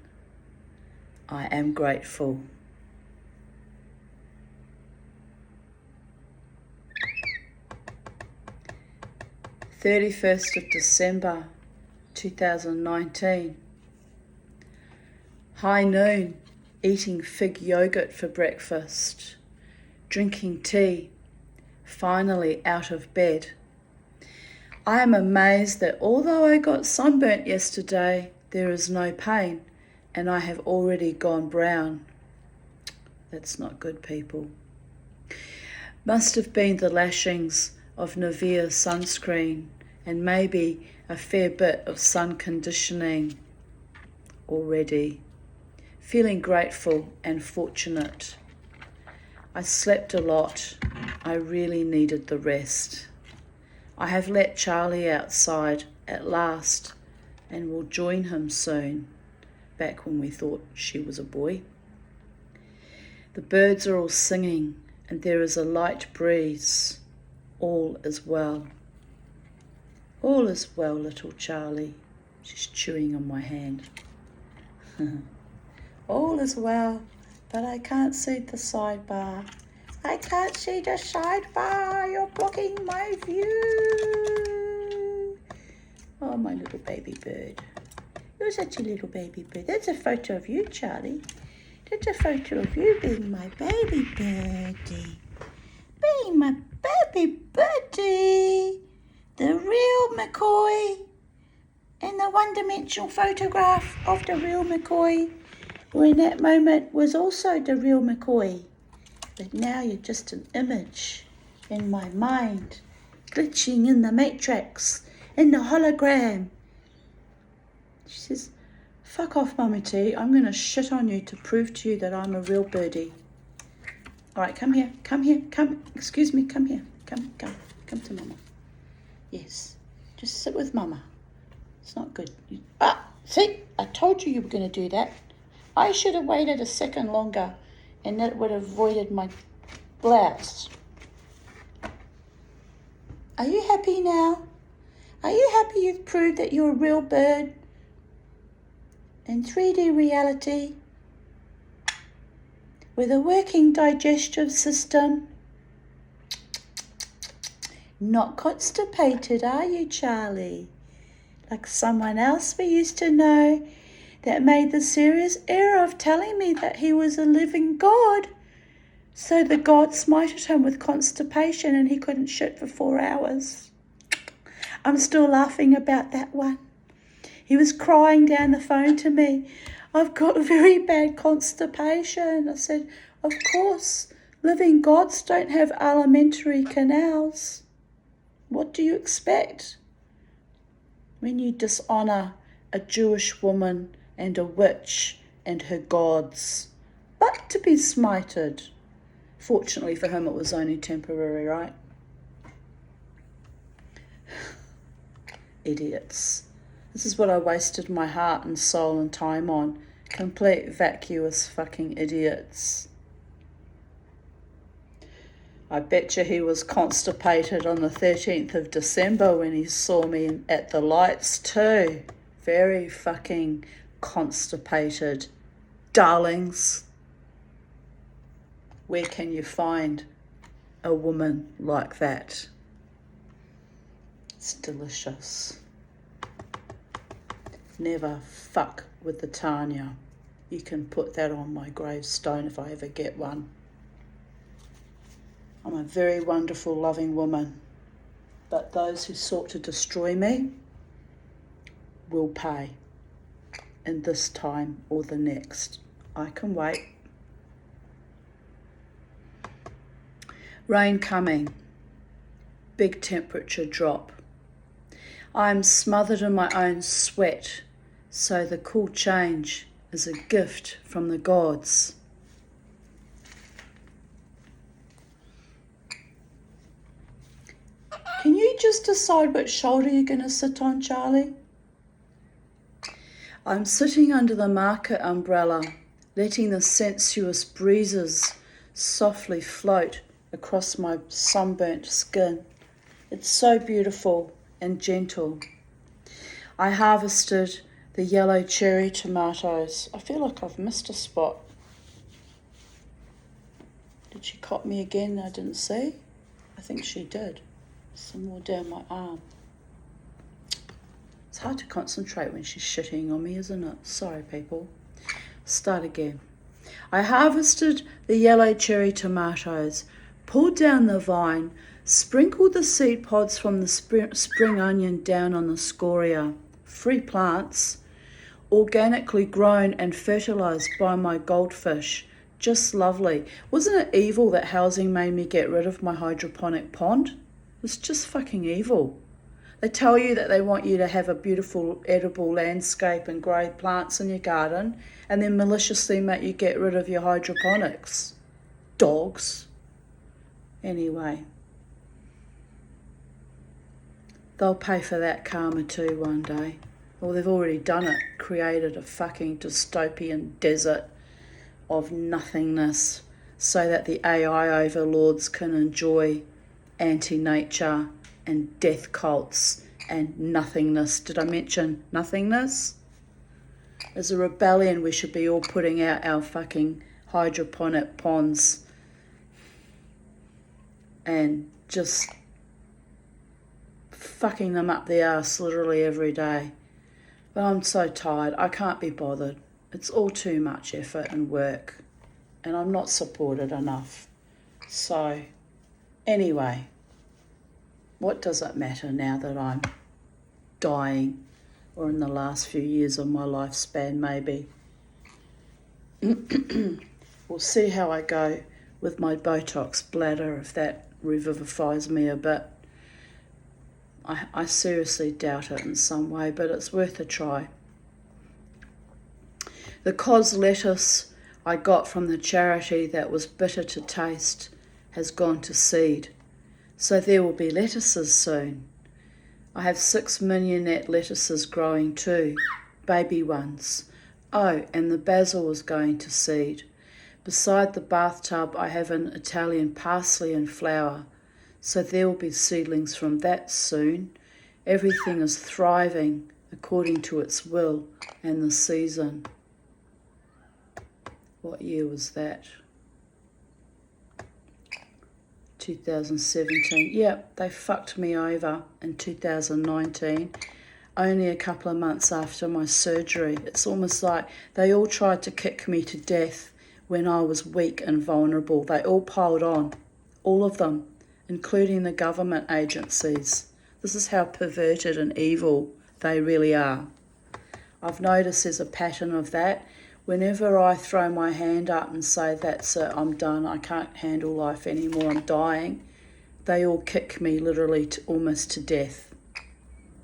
Speaker 1: I am grateful. December 31st, 2019. High noon, eating fig yogurt for breakfast, drinking tea, finally out of bed. I am amazed that although I got sunburnt yesterday, there is no pain and I have already gone brown. That's not good, people. Must have been the lashings of Nivea sunscreen and maybe a fair bit of sun conditioning already. Feeling grateful and fortunate. I slept a lot. I really needed the rest. I have let Charlie outside at last and will join him soon, back when we thought she was a boy. The birds are all singing and there is a light breeze. All is well. All is well, little Charlie. She's chewing on my hand. All is well, but I can't see the sidebar. I can't see the sidebar. You're blocking my view. Oh, my little baby bird. You're such a little baby bird. That's a photo of you, Charlie. That's a photo of you being my baby birdie. Being my baby birdie. The real McCoy. And the one-dimensional photograph of the real McCoy, who in that moment was also the real McCoy. But now you're just an image in my mind, glitching in the matrix, in the hologram. She says, fuck off, Mummy T. I'm going to shit on you to prove to you that I'm a real birdie. All right, come here, come, excuse me, come here, come to Mama. Yes, just sit with Mama. It's not good. See, I told you were going to do that. I should have waited a second longer and that would have avoided my blouse. Are you happy now? Are you happy you've proved that you're a real bird in 3D reality with a working digestive system? Not constipated, are you, Charlie? Like someone else we used to know that made the serious error of telling me that he was a living God. So the God smited him with constipation and he couldn't shit for 4 hours. I'm still laughing about that one. He was crying down the phone to me. I've got very bad constipation. I said, of course, living gods don't have alimentary canals. What do you expect? When you dishonour a Jewish woman and a witch and her gods, but to be smited. Fortunately for him, it was only temporary, right? Idiots. This is what I wasted my heart and soul and time on. Complete vacuous fucking idiots. I bet you he was constipated on the 13th of December when he saw me at the lights too. Very fucking constipated. Darlings, where can you find a woman like that? It's delicious. Never fuck with the Tanya. You can put that on my gravestone if I ever get one. I'm a very wonderful, loving woman, but those who sought to destroy me will pay in this time or the next. I can wait. Rain coming. Big temperature drop. I am smothered in my own sweat, so the cool change is a gift from the gods. Can you just decide which shoulder you're going to sit on, Charlie? I'm sitting under the market umbrella, letting the sensuous breezes softly float across my sunburnt skin. It's so beautiful and gentle. I harvested the yellow cherry tomatoes. I feel like I've missed a spot. Did she cop me again? I didn't see. I think she did. Some more down my arm. It's hard to concentrate when she's shitting on me, isn't it? Sorry, people. Start again. I harvested the yellow cherry tomatoes, pulled down the vine, sprinkled the seed pods from the spring onion down on the scoria. Free plants, organically grown and fertilised by my goldfish. Just lovely. Wasn't it evil that housing made me get rid of my hydroponic pond? It was just fucking evil. They tell you that they want you to have a beautiful edible landscape and grow plants in your garden, and then maliciously make you get rid of your hydroponics. Dogs. Anyway. They'll pay for that karma too one day. Well, they've already done it. Created a fucking dystopian desert of nothingness so that the AI overlords can enjoy anti-nature and death cults and nothingness. Did I mention nothingness? As a rebellion, we should be all putting out our fucking hydroponic ponds and just fucking them up the arse literally every day. But I'm so tired. I can't be bothered. It's all too much effort and work, and I'm not supported enough. So, anyway, what does it matter now that I'm dying, or in the last few years of my lifespan maybe? We'll see how I go with my Botox bladder, if that revivifies me a bit. I seriously doubt it in some way, but it's worth a try. The cos lettuce I got from the charity that was bitter to taste has gone to seed, so there will be lettuces soon. I have 6 mignonette lettuces growing too, baby ones. Oh, and the basil is going to seed. Beside the bathtub I have an Italian parsley in flower, so there will be seedlings from that soon. Everything is thriving according to its will and the season. What year was that? 2017. Yep, they fucked me over in 2019, only a couple of months after my surgery. It's almost like they all tried to kick me to death when I was weak and vulnerable. They all piled on, all of them, including the government agencies. This is how perverted and evil they really are. I've noticed there's a pattern of that. Whenever I throw my hand up and say, that's it, I'm done, I can't handle life anymore, I'm dying, they all kick me literally almost to death,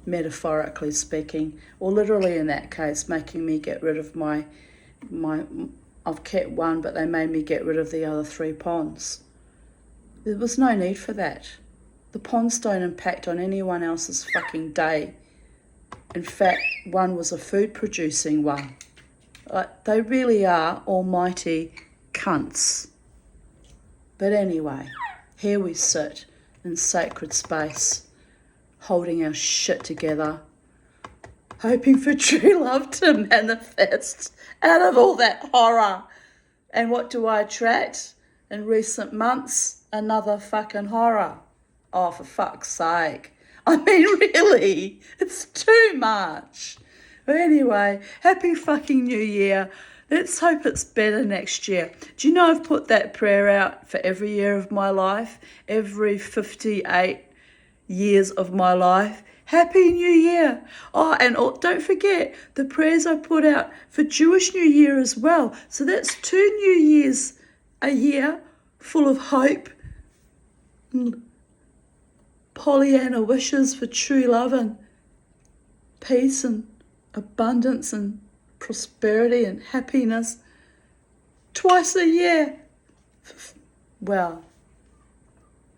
Speaker 1: metaphorically speaking, or literally in that case, making me get rid of my I've kept one, but they made me get rid of the other 3 ponds. There was no need for that. The ponds don't impact on anyone else's fucking day. In fact, one was a food producing one. They really are almighty cunts. But anyway, Here we sit in sacred space, holding our shit together, hoping for true love to manifest out of all that horror. And what do I attract in recent months? Another fucking horror. Oh, for fuck's sake. I mean, really, it's too much. But anyway, happy fucking New Year. Let's hope it's better next year. Do you know I've put that prayer out for every year of my life, every 58 years of my life? Happy New Year. Oh, and don't forget the prayers I put out for Jewish New Year as well. So that's 2 New Years a year full of hope and Pollyanna wishes for true love and peace and abundance and prosperity and happiness twice a year. Well,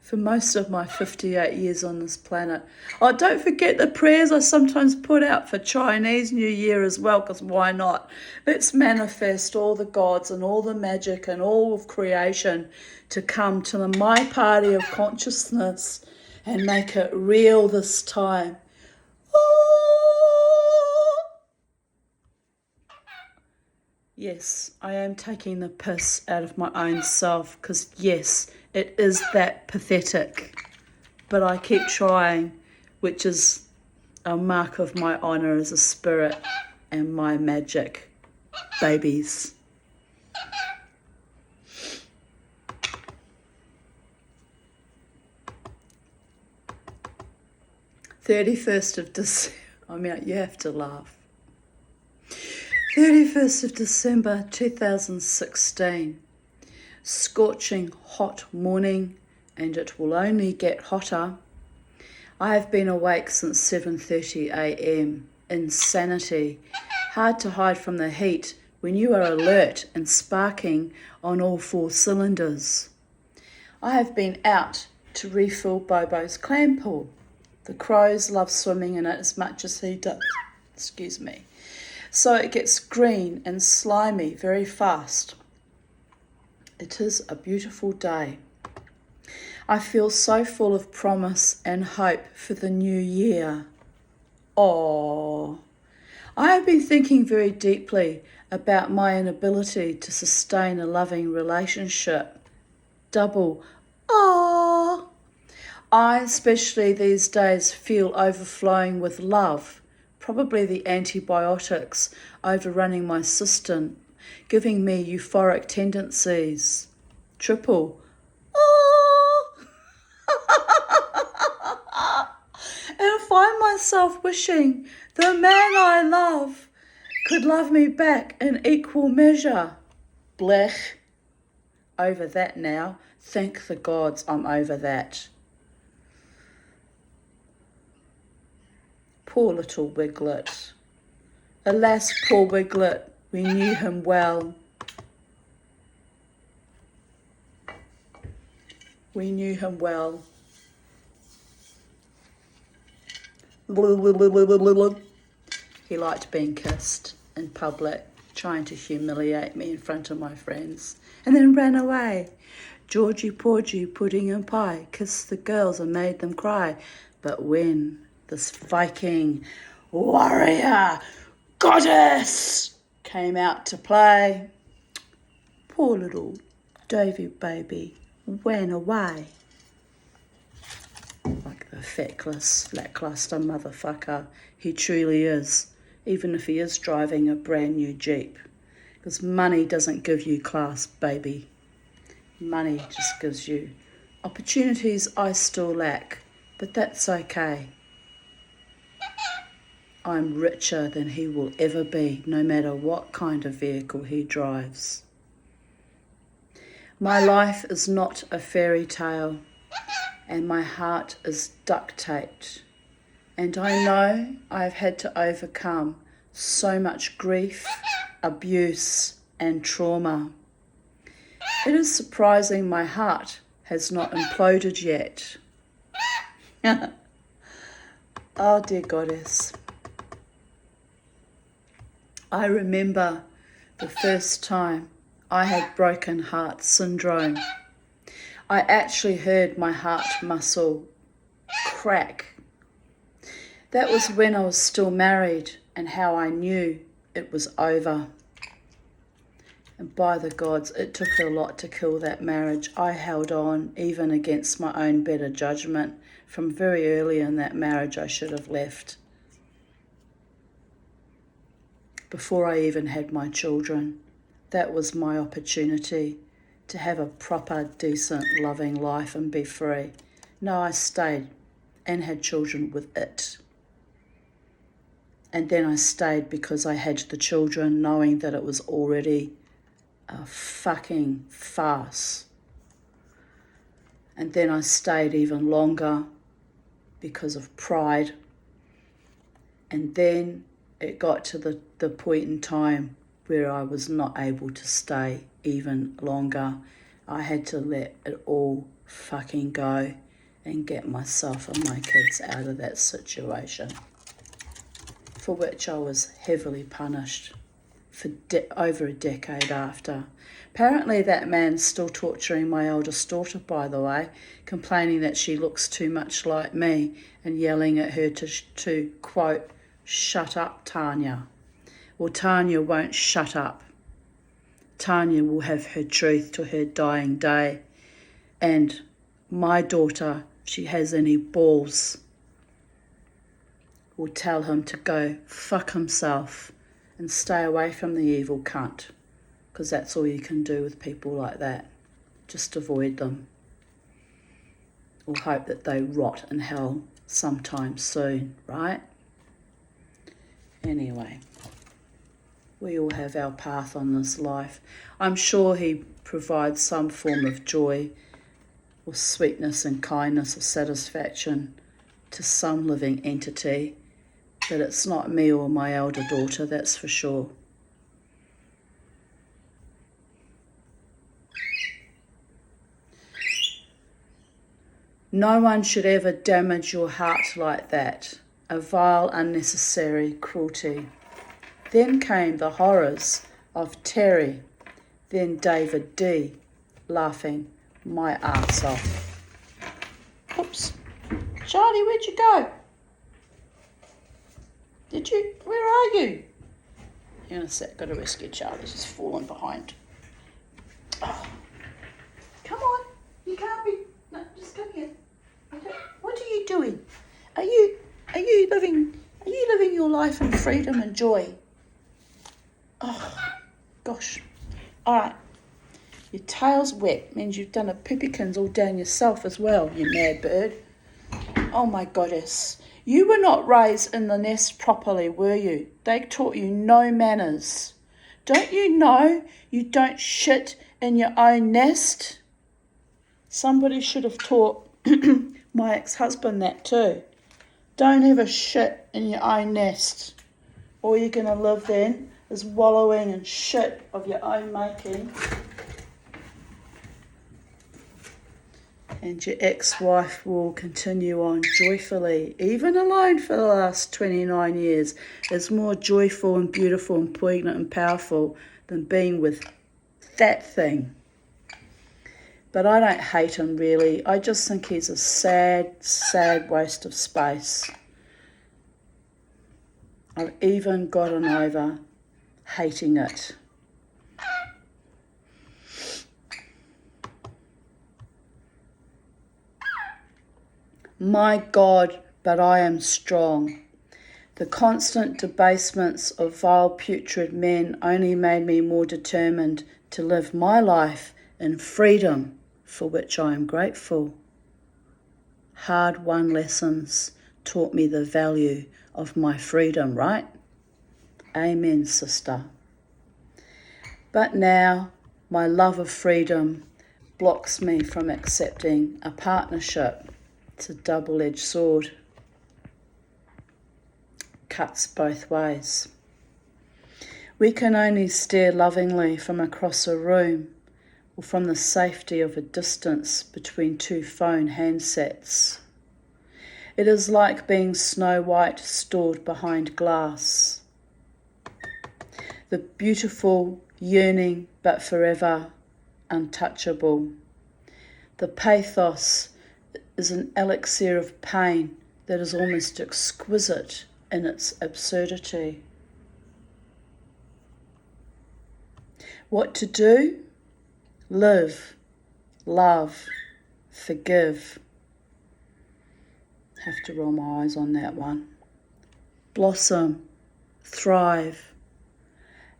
Speaker 1: for most of my 58 years on this planet. Oh, don't forget the prayers I sometimes put out for Chinese New Year as well, because why not? Let's manifest all the gods and all the magic and all of creation to come to the my party of consciousness and make it real this time. Yes, I am taking the piss out of my own self because, yes, it is that pathetic. But I keep trying, which is a mark of my honour as a spirit and my magic babies. "31st of December," I mean, you have to laugh. 31st of December 2016. Scorching hot morning, and it will only get hotter. I have been awake since 7:30 a.m. Insanity. Hard to hide from the heat when you are alert and sparking on all 4 cylinders. I have been out to refill Bobo's clam pool. The crows love swimming in it as much as he does. Excuse me. So it gets green and slimy very fast. It is a beautiful day. I feel so full of promise and hope for the new year. Oh, I have been thinking very deeply about my inability to sustain a loving relationship. Double, oh. I especially these days feel overflowing with love. Probably the antibiotics overrunning my system, giving me euphoric tendencies. Triple. Oh. And I find myself wishing the man I love could love me back in equal measure. Blech. Over that now. Thank the gods I'm over that. Poor little Wiglet. Alas, poor Wiglet, we knew him well. We knew him well. He liked being kissed in public, trying to humiliate me in front of my friends, and then ran away. Georgie Porgy, pudding and pie, kissed the girls and made them cry. But when this Viking warrior goddess came out to play, poor little Davy baby went away. Like the feckless, lackluster motherfucker he truly is, even if he is driving a brand new Jeep. Because money doesn't give you class, baby. Money just gives you opportunities I still lack, but that's okay. I'm richer than he will ever be, no matter what kind of vehicle he drives. My life is not a fairy tale, and my heart is duct taped. And I know I've had to overcome so much grief, abuse, and trauma. It is surprising my heart has not imploded yet. Oh, dear goddess. I remember the first time I had broken heart syndrome. I actually heard my heart muscle crack. That was when I was still married, and how I knew it was over. And by the gods, it took a lot to kill that marriage. I held on, even against my own better judgment. From very early in that marriage, I should have left. Before I even had my children, that was my opportunity to have a proper, decent, loving life and be free. No, I stayed and had children with it. And then I stayed because I had the children, knowing that it was already a fucking farce. And then I stayed even longer because of pride. And then it got to the point in time where I was not able to stay even longer. I had to let it all fucking go and get myself and my kids out of that situation, for which I was heavily punished for over a decade after. Apparently that man's still torturing my eldest daughter, by the way, complaining that she looks too much like me and yelling at her to quote, "Shut up, Tanya." Well, Tanya won't shut up. Tanya will have her truth to her dying day. And my daughter, if she has any balls, will tell him to go fuck himself and stay away from the evil cunt, because that's all you can do with people like that. Just avoid them, or hope that they rot in hell sometime soon, right? Anyway, we all have our path on this life. I'm sure he provides some form of joy or sweetness and kindness or satisfaction to some living entity, but it's not me or my elder daughter, that's for sure. No one should ever damage your heart like that. A vile, unnecessary cruelty. Then came the horrors of Terry, then David D, laughing my arse off. Oops. Charlie, where'd you go? Where are you? Hang on a sec, got to rescue Charlie, she's fallen behind. Oh. Come on, you can't be, no, just come here. What are you doing? Are you living your life in freedom and joy? Oh, gosh. All right. Your tail's wet. Means you've done a poopykins all down yourself as well, you mad bird. Oh, my goddess. You were not raised in the nest properly, were you? They taught you no manners. Don't you know you don't shit in your own nest? Somebody should have taught my ex-husband that too. Don't ever shit in your own nest. All you're going to live then is wallowing in shit of your own making. And your ex-wife will continue on joyfully, even alone for the last 29 years, is more joyful and beautiful and poignant and powerful than being with that thing. But I don't hate him really. I just think he's a sad, sad waste of space. I've even gotten over hating it. My God, but I am strong. The constant debasements of vile, putrid men only made me more determined to live my life in freedom, for which I am grateful. Hard-won lessons taught me the value of my freedom, right? Amen, sister. But now my love of freedom blocks me from accepting a partnership. It's a double-edged sword. Cuts both ways. We can only stare lovingly from across a room or from the safety of a distance between two phone handsets. It is like being Snow White stored behind glass. The beautiful, yearning, but forever untouchable. The pathos is an elixir of pain that is almost exquisite in its absurdity. What to do? Live, love, forgive. Have to roll my eyes on that one. Blossom, thrive.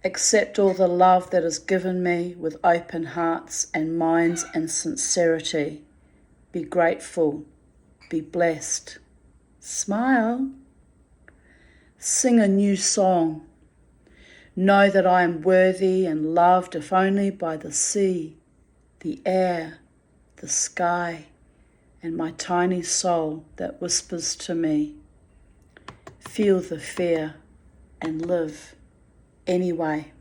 Speaker 1: Accept all the love that is given me with open hearts and minds and sincerity. Be grateful, be blessed. Smile. Sing a new song. Know that I am worthy and loved if only by the sea, the air, the sky, and my tiny soul that whispers to me. Feel the fear and live anyway.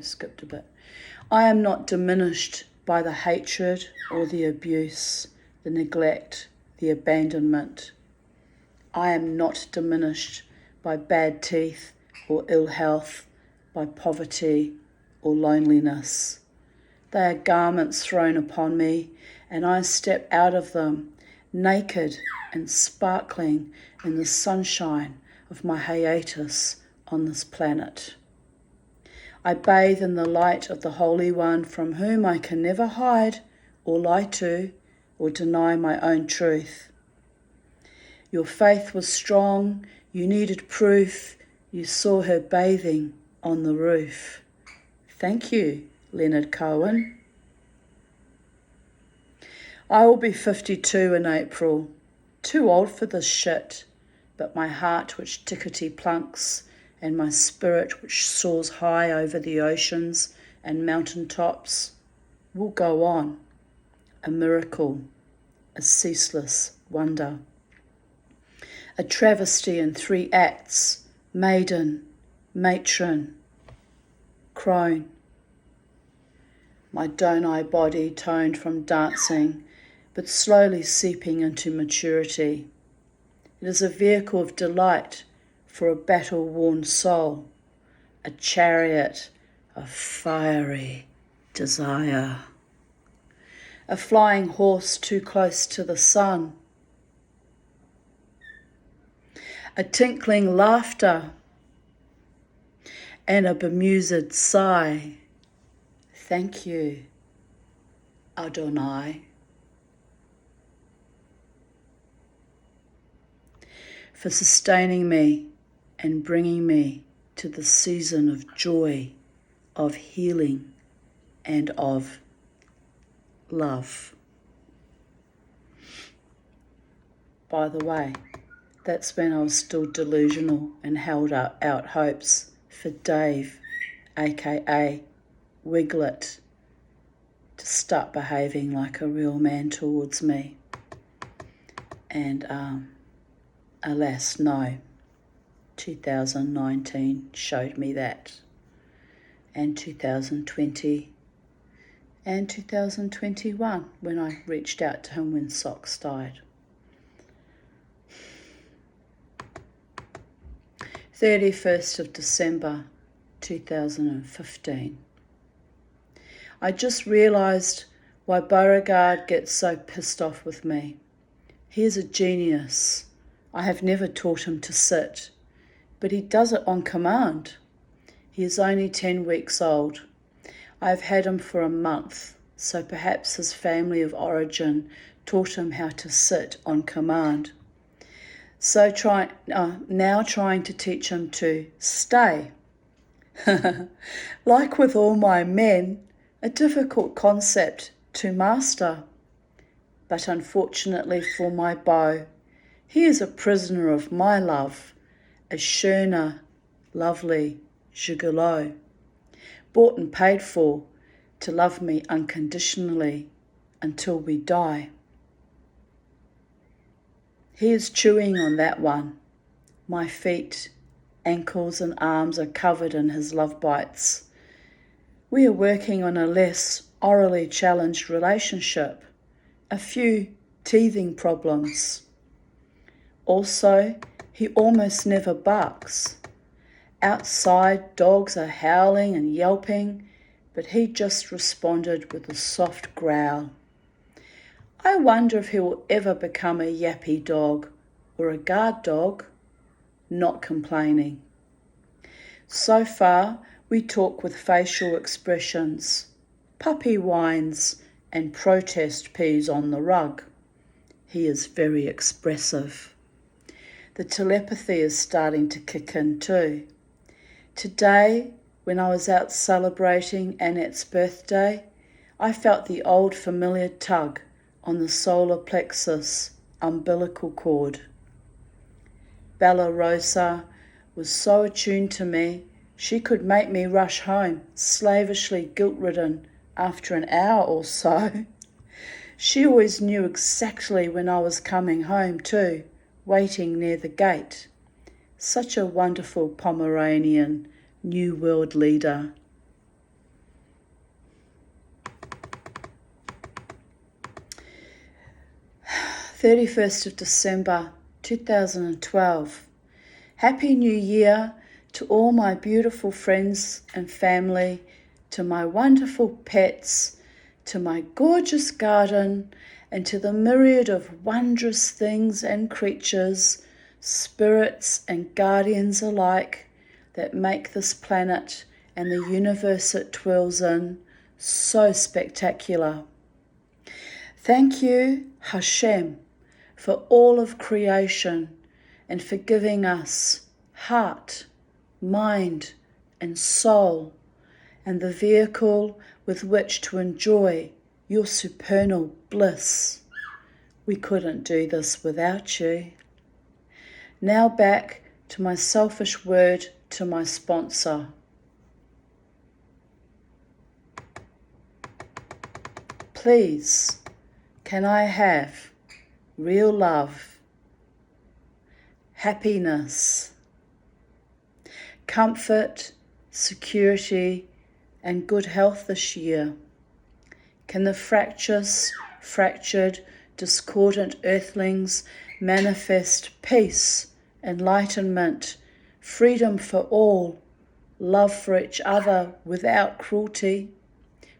Speaker 1: Skipped a bit. I am not diminished by the hatred or the abuse, the neglect, the abandonment. I am not diminished by bad teeth or ill health, by poverty or loneliness. They are garments thrown upon me, and I step out of them, naked and sparkling in the sunshine of my hiatus on this planet. I bathe in the light of the Holy One, from whom I can never hide or lie to or deny my own truth. Your faith was strong, you needed proof, you saw her bathing on the roof. Thank you, Leonard Cohen. I will be 52 in April, too old for this shit, but my heart which tickety plunks and my spirit which soars high over the oceans and mountain tops will go on, a miracle, a ceaseless wonder. A travesty in 3 acts, maiden, matron, crone. My don't-I body toned from dancing, but slowly seeping into maturity. It is a vehicle of delight for a battle-worn soul, a chariot of fiery desire. A flying horse too close to the sun. A tinkling laughter and a bemused sigh. Thank you, Adonai, for sustaining me and bringing me to the season of joy, of healing, and of love. By the way, that's when I was still delusional and held out hopes for Dave, aka Wiglet, to start behaving like a real man towards me. And alas, no. 2019 showed me that, and 2020 and 2021 when I reached out to him when Socks died. 31st of December 2015. I just realised why Beauregard gets so pissed off with me. He is a genius. I have never taught him to sit, but he does it on command. He is only 10 weeks old. I have had him for a month, so perhaps his family of origin taught him how to sit on command. So now trying to teach him to stay. Like with all my men, a difficult concept to master. But unfortunately for my beau, he is a prisoner of my love, a Schöner, lovely gigolo, bought and paid for to love me unconditionally until we die. He is chewing on that one. My feet, ankles and arms are covered in his love bites. We are working on a less orally challenged relationship, a few teething problems. Also, he almost never barks, Outside, dogs are howling and yelping, but he just responded with a soft growl. I wonder if he will ever become a yappy dog or a guard dog, not complaining. So far, we talk with facial expressions, puppy whines, and protest pees on the rug. He is very expressive. The telepathy is starting to kick in too. Today, when I was out celebrating Annette's birthday, I felt the old familiar tug on the solar plexus umbilical cord. Bella Rosa was so attuned to me, she could make me rush home, slavishly guilt-ridden, after an hour or so. She always knew exactly when I was coming home too, waiting near the gate. Such a wonderful Pomeranian, New World leader. December 31st, 2012. Happy New Year to all my beautiful friends and family, to my wonderful pets, to my gorgeous garden, and to the myriad of wondrous things and creatures, spirits and guardians alike, that make this planet and the universe it dwells in so spectacular. Thank you, Hashem, for all of creation and for giving us heart, mind, and soul, and the vehicle with which to enjoy your supernal bliss. We couldn't do this without you. Now back to my selfish word to my sponsor. Please, can I have real love, happiness, comfort, security, and good health this year? Can the fractured, discordant earthlings manifest peace, enlightenment, freedom for all, love for each other without cruelty,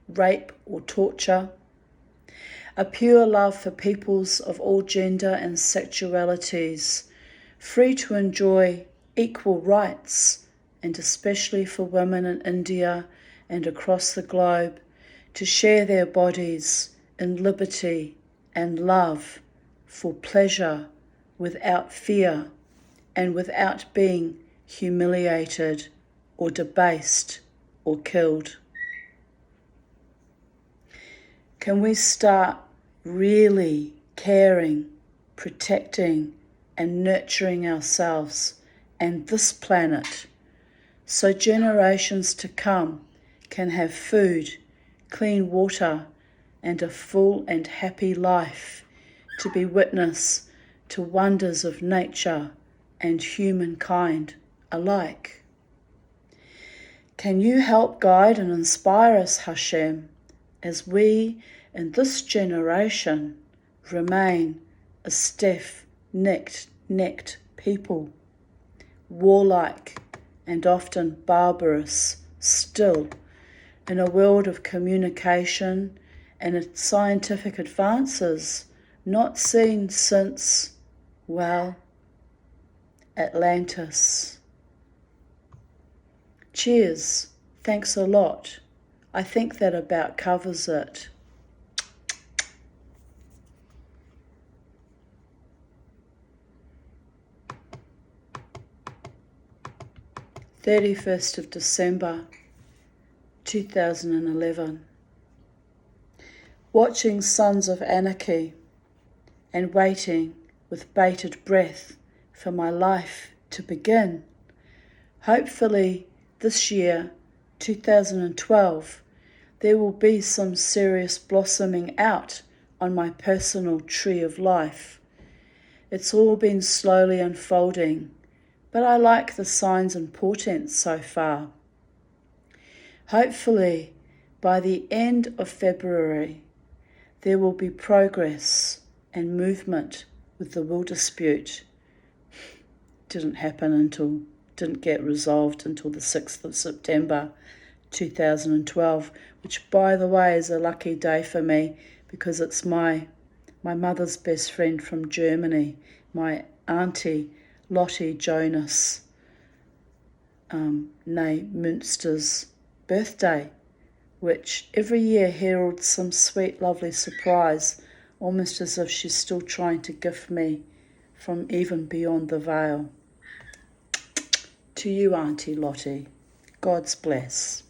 Speaker 1: rape, or torture? A pure love for peoples of all gender and sexualities, free to enjoy equal rights, and especially for women in India and across the globe, to share their bodies in liberty and love for pleasure without fear and without being humiliated or debased or killed. Can we start really caring, protecting, and nurturing ourselves and this planet so generations to come can have food, clean water, and a full and happy life to be witness to wonders of nature and humankind alike? Can you help guide and inspire us, Hashem, as we in this generation remain a stiff-necked people, warlike and often barbarous still, in a world of communication and scientific advances not seen since, well, Atlantis. Cheers. Thanks a lot. I think that about covers it. December 31st, 2011. Watching Sons of Anarchy and waiting with bated breath for my life to begin. Hopefully this year, 2012, there will be some serious blossoming out on my personal tree of life. It's all been slowly unfolding, but I like the signs and portents so far. Hopefully, by the end of February, there will be progress and movement with the will dispute. Didn't happen until didn't get resolved until the 6th of September 2012, which, by the way, is a lucky day for me because it's my mother's best friend from Germany, my auntie Lottie Jonas, née Münster's birthday, which every year heralds some sweet, lovely surprise, almost as if she's still trying to gift me from even beyond the veil. To you, Auntie Lottie, God's bless.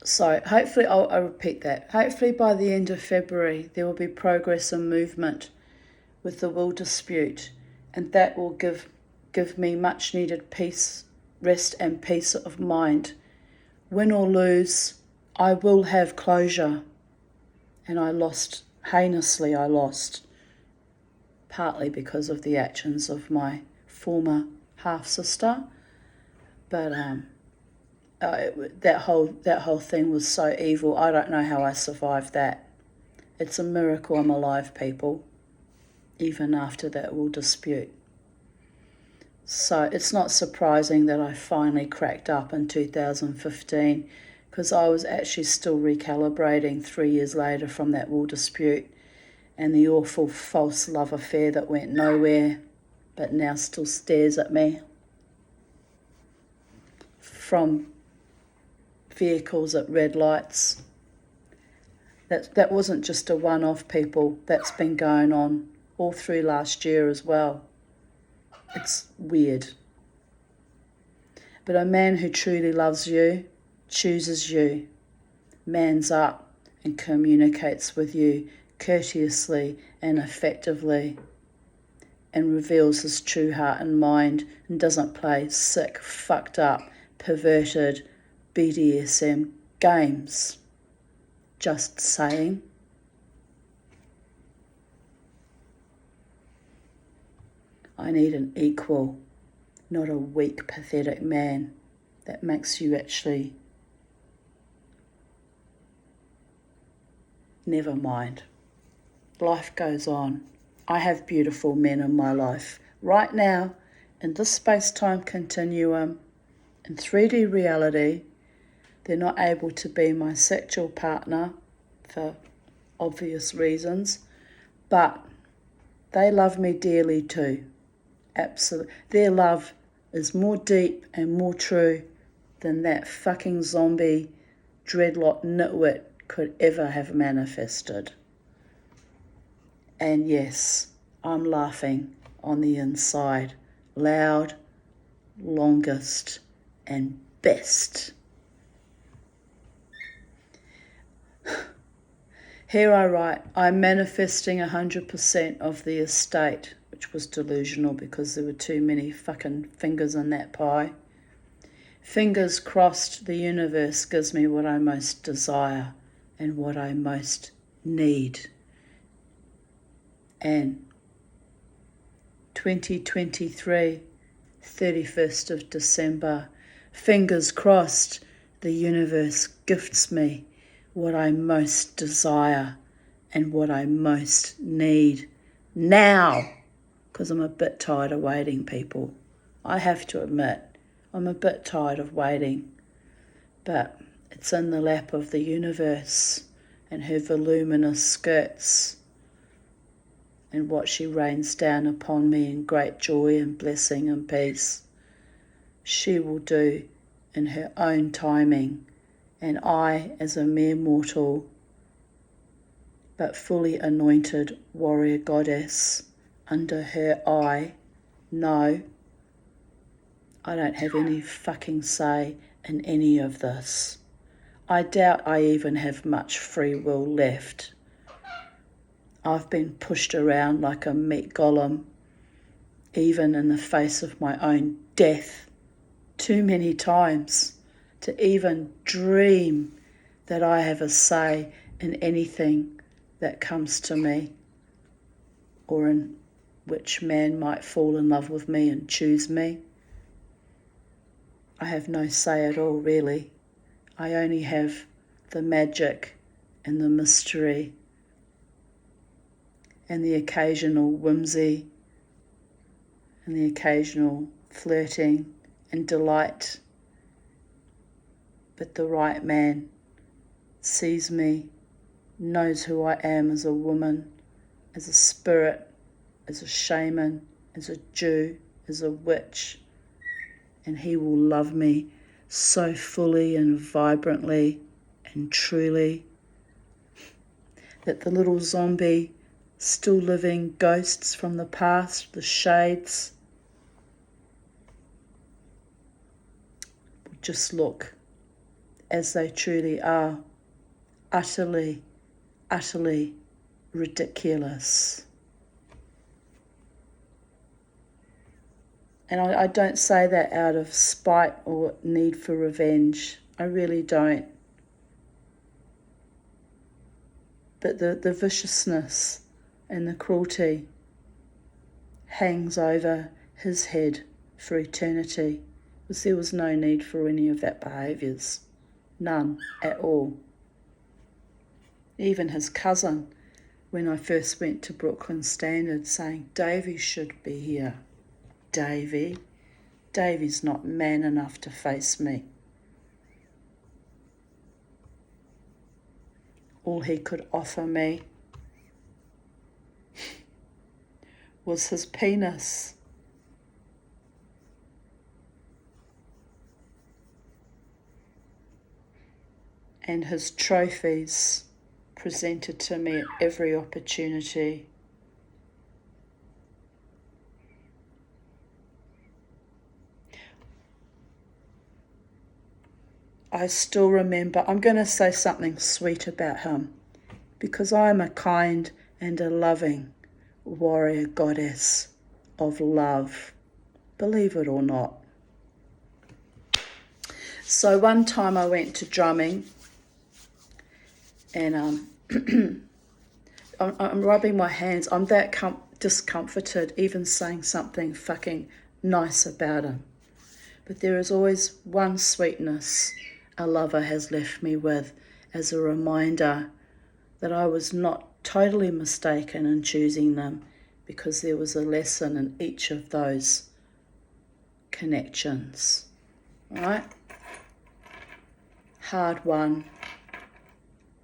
Speaker 1: So hopefully, I'll repeat that. Hopefully by the end of February, there will be progress and movement with the will dispute, and that will give me much needed peace, rest and peace of mind. Win or lose, I will have closure. And I lost, heinously I lost, partly because of the actions of my former half-sister, but that whole thing was so evil. I don't know how I survived that. It's a miracle I'm alive, people, even after that will dispute. So it's not surprising that I finally cracked up in 2015, because I was actually still recalibrating 3 years later from that will dispute and the awful false love affair that went nowhere but now still stares at me from vehicles at red lights. That wasn't just a one-off, people. That's been going on all through last year as well. It's weird. But a man who truly loves you chooses you, mans up and communicates with you courteously and effectively, and reveals his true heart and mind, and doesn't play sick, fucked up, perverted BDSM games. Just saying. I need an equal, not a weak, pathetic man that makes you actually... Never mind. Life goes on. I have beautiful men in my life. Right now, in this space-time continuum, in 3D reality, they're not able to be my sexual partner for obvious reasons, but they love me dearly too. Absolutely. Their love is more deep and more true than that fucking zombie dreadlock nitwit could ever have manifested. And yes, I'm laughing on the inside, loud, longest, and best. Here I write, I'm manifesting 100% of the estate, which was delusional because there were too many fucking fingers in that pie. Fingers crossed, the universe gives me what I most desire and what I most need. And 2023, 31st of December, fingers crossed, the universe gifts me what I most desire and what I most need now, because I'm a bit tired of waiting, people. I have to admit, I'm a bit tired of waiting, but it's in the lap of the universe and her voluminous skirts and what she rains down upon me in great joy and blessing and peace. She will do in her own timing, and I, as a mere mortal, but fully anointed warrior goddess under her eye, no, I don't have any fucking say in any of this. I doubt I even have much free will left. I've been pushed around like a meat golem, even in the face of my own death, too many times to even dream that I have a say in anything that comes to me, or in which man might fall in love with me and choose me. I have no say at all, really. I only have the magic and the mystery and the occasional whimsy and the occasional flirting and delight. But the right man sees me, knows who I am as a woman, as a spirit, as a shaman, as a Jew, as a witch, and he will love me so fully and vibrantly and truly that the little zombie, still living ghosts from the past, the shades, would just look as they truly are, utterly, utterly ridiculous. And I don't say that out of spite or need for revenge. I really don't. But the viciousness and the cruelty hangs over his head for eternity, because there was no need for any of that behaviours. None at all. Even his cousin, when I first went to Brooklyn Standard, saying, Davey should be here. Davey's not man enough to face me. All he could offer me was his penis. And his trophies presented to me at every opportunity. I still remember, I'm going to say something sweet about him, because I am a kind and a loving warrior goddess of love, believe it or not. So one time I went to drumming, and I'm rubbing my hands. I'm that discomforted even saying something fucking nice about him. But there is always one sweetness a lover has left me with as a reminder that I was not totally mistaken in choosing them, because there was a lesson in each of those connections, right? Hard one.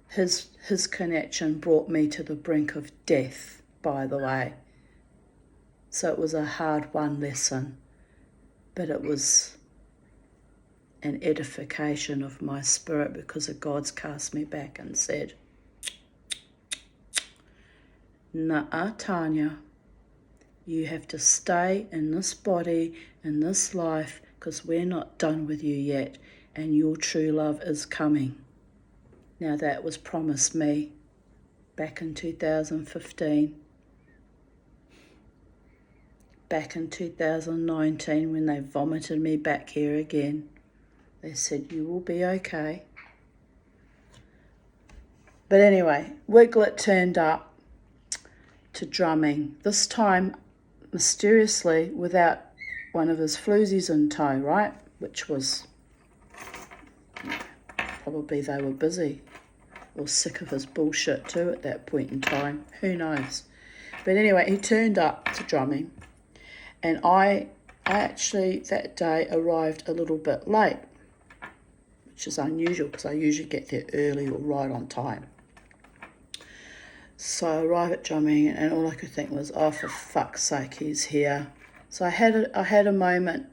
Speaker 1: His connection brought me to the brink of death, by the way. So it was a hard-won lesson, but it was an edification of my spirit, because the gods cast me back and said, "Nuh-uh, Tanya, you have to stay in this body, in this life, because we're not done with you yet, and your true love is coming." Now that was promised me back in 2015. Back in 2019, when they vomited me back here again, they said, you will be okay. But anyway, Wiglet turned up to drumming, this time mysteriously without one of his floozies in tow, right? Which was, probably they were busy or sick of his bullshit too at that point in time. Who knows? But anyway, he turned up to drumming, and I actually that day arrived a little bit late, which is unusual because I usually get there early or right on time. So I arrived at drumming, and all I could think was, oh, for fuck's sake, he's here. So I had a moment,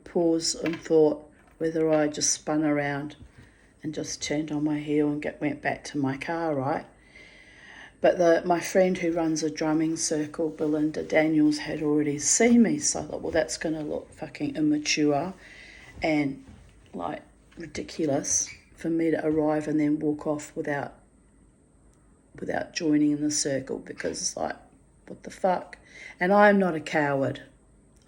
Speaker 1: pause, and thought whether I just spun around and just turned on my heel and went back to my car, right? But my friend who runs a drumming circle, Belinda Daniels, had already seen me, so I thought, well, that's going to look fucking immature and like ridiculous for me to arrive and then walk off without joining in the circle, because it's like, what the fuck? And I'm not a coward.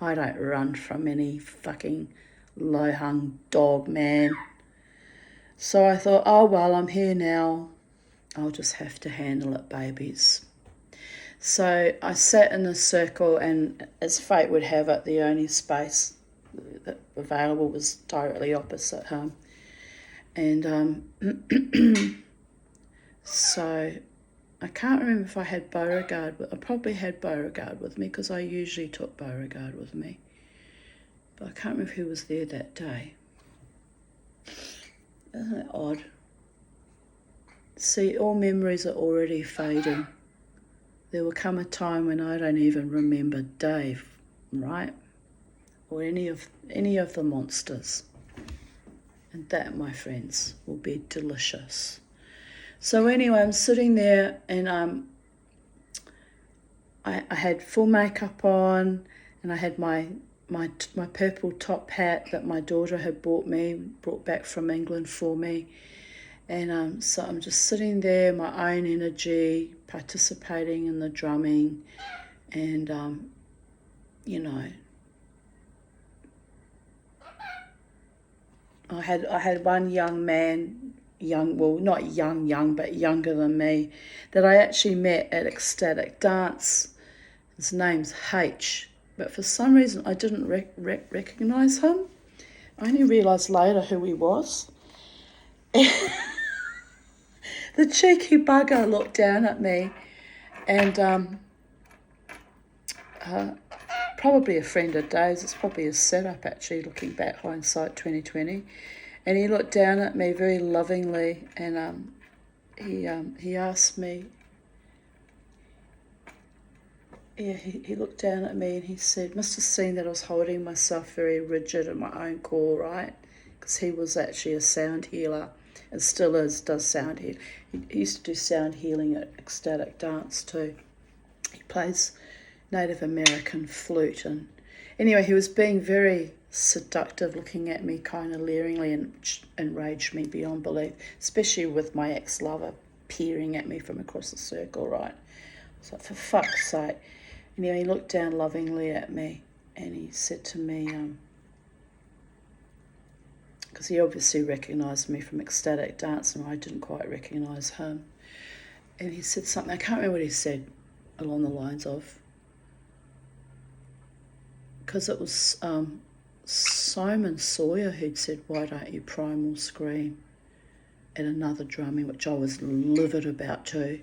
Speaker 1: I don't run from any fucking low-hung dog, man. So I thought, oh, well, I'm here now. I'll just have to handle it, babies. So I sat in the circle, and as fate would have it, the only space that available was directly opposite him. And So I can't remember if I had Beauregard, but I probably had Beauregard with me because I usually took Beauregard with me. But I can't remember who was there that day. Isn't it odd? See, all memories are already fading. There will come a time when I don't even remember Dave, right? Or any of the monsters. And that, my friends, will be delicious. So anyway, I'm sitting there and I had full makeup on, and I had my purple top hat that my daughter had brought back from England for me. And so I'm just sitting there, my own energy, participating in the drumming, and you know, I had one young man, well, not young, but younger than me, that I actually met at Ecstatic Dance. His name's H, but for some reason I didn't recognise him. I only realised later who he was. The cheeky bugger looked down at me, and probably a friend of Dave's. It's probably a setup, actually, looking back, hindsight 2020. And he looked down at me very lovingly, and he asked me. Yeah, he looked down at me and he said, must have seen that I was holding myself very rigid in my own core, right? Because he was actually a sound healer and still is, does sound heal. He used to do sound healing at Ecstatic Dance too. He plays Native American flute, and anyway, he was being very seductive, looking at me kind of leeringly, and enraged me beyond belief, especially with my ex-lover peering at me from across the circle, right? So for fuck's sake. Anyway, he looked down lovingly at me and he said to me, because he obviously recognised me from Ecstatic Dance and I didn't quite recognise him. And he said something, I can't remember what he said, along the lines of, because it was Simon Sawyer who'd said, why don't you primal scream, at another drumming, which I was livid about too.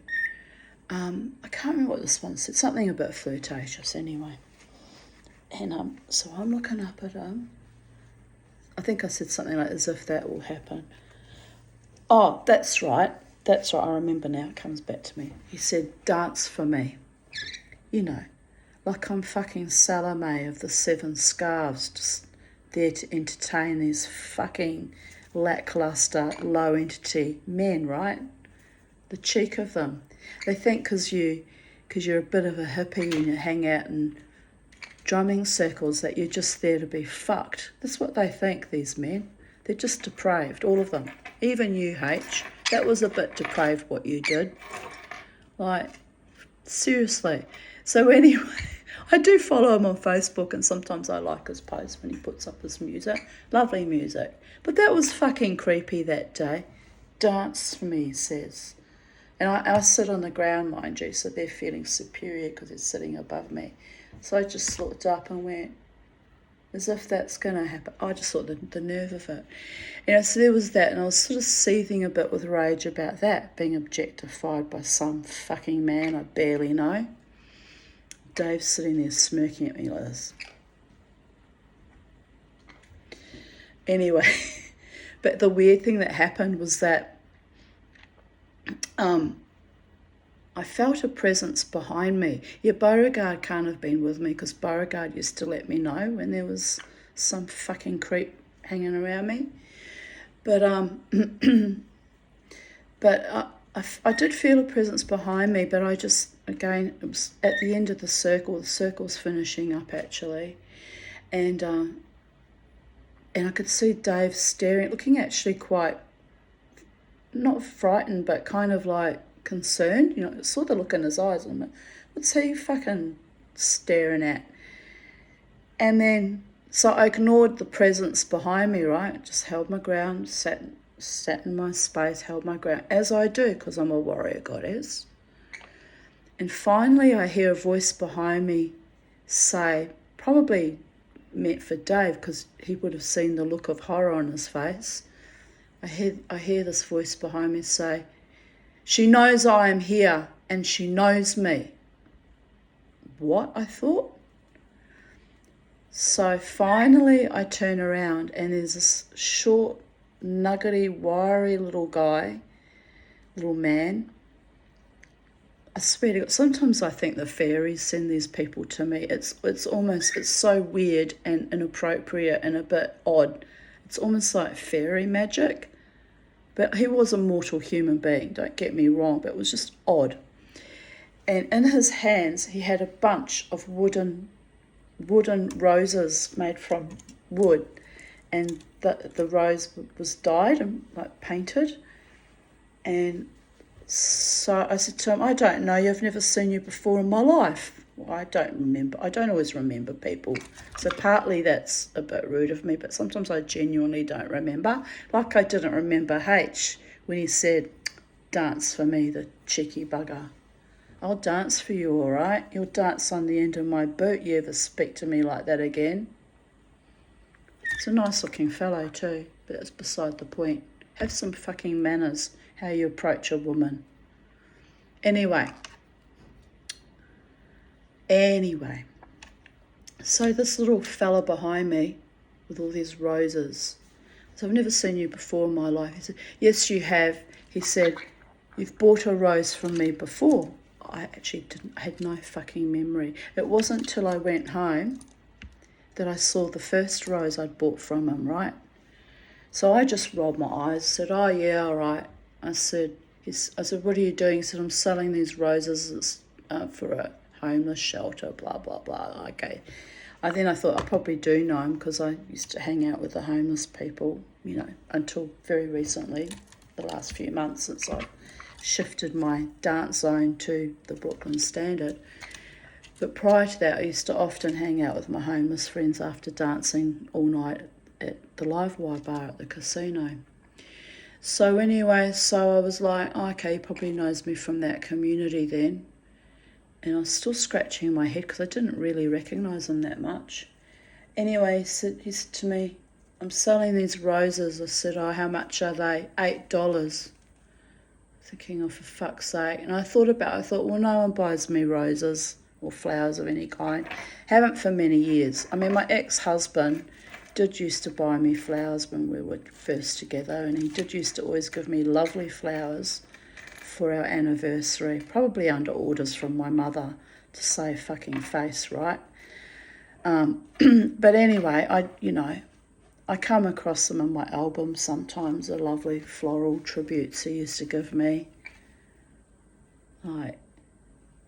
Speaker 1: I can't remember what this one said, something about flirtatious anyway. And so I'm looking up at I think I said something like, as if that will happen. Oh, that's right, I remember now, it comes back to me. He said, dance for me. You know, like I'm fucking Salome of the Seven Scarves, just there to entertain these fucking lackluster, low entity men, right? The cheek of them. They think because you're a bit of a hippie and you hang out in drumming circles that you're just there to be fucked. That's what they think, these men. They're just depraved, all of them. Even you, H. That was a bit depraved what you did. Like, seriously. So anyway, I do follow him on Facebook and sometimes I like his posts when he puts up his music. Lovely music. But that was fucking creepy that day. Dance for me, he says. And I sit on the ground, mind you, so they're feeling superior because they're sitting above me. So I just looked up and went, as if that's going to happen. I just thought the nerve of it. So there was that, and I was sort of seething a bit with rage about that, being objectified by some fucking man I barely know. Dave's sitting there smirking at me like this. Anyway, but the weird thing that happened was that I felt a presence behind me. Yeah, Beauregard can't have been with me because Beauregard used to let me know when there was some fucking creep hanging around me. But I did feel a presence behind me, but I just, again, it was at the end of the circle's finishing up actually, and I could see Dave staring, looking actually quite, not frightened, but kind of like concerned, I saw the look in his eyes. I'm like, what's he fucking staring at? And then, so I ignored the presence behind me, right? Just held my ground, sat in my space, held my ground, as I do, because I'm a warrior goddess. And finally I hear a voice behind me say, probably meant for Dave, because he would have seen the look of horror on his face. I hear this voice behind me say, She knows I am here and she knows me. What? I thought. So finally I turn around and there's this short, nuggety, wiry little guy, little man. I swear to God, sometimes I think the fairies send these people to me. It's so weird and inappropriate and a bit odd. It's almost like fairy magic. But he was a mortal human being, don't get me wrong, but it was just odd. And in his hands he had a bunch of wooden roses made from wood, and the rose was dyed and like painted. And so I said to him, I don't know you, I've never seen you before in my life. Well, I don't always remember people, so partly that's a bit rude of me, but sometimes I genuinely don't remember. Like I didn't remember H when he said, dance for me, the cheeky bugger. I'll dance for you, all right? You'll dance on the end of my boot, you ever speak to me like that again. It's a nice looking fellow too, but it's beside the point. Have some fucking manners, how you approach a woman. Anyway, so this little fella behind me with all these roses. So I've never seen you before in my life. He said, yes, you have. He said, you've bought a rose from me before. I actually had no fucking memory. It wasn't till I went home that I saw the first rose I'd bought from him, right? So I just rolled my eyes, said, oh yeah, all right. I said, what are you doing? He said, I'm selling these roses for a homeless shelter, blah, blah, blah. Okay. Then I thought I probably do know him because I used to hang out with the homeless people, until very recently, the last few months since I shifted my dance zone to the Brooklyn Standard. But prior to that, I used to often hang out with my homeless friends after dancing all night at the Live Wire bar at the casino. So anyway, I was like, okay, he probably knows me from that community then. And I was still scratching in my head because I didn't really recognise him that much. Anyway, he said to me, I'm selling these roses. I said, oh, how much are they? $8. Thinking, oh, for fuck's sake. And I thought, well, no one buys me roses or flowers of any kind. Haven't for many years. I mean, my ex-husband did used to buy me flowers when we were first together, and he did used to always give me lovely flowers for our anniversary, probably under orders from my mother to save fucking face, right? But anyway, I come across them in my albums sometimes, the lovely floral tributes he used to give me. Like,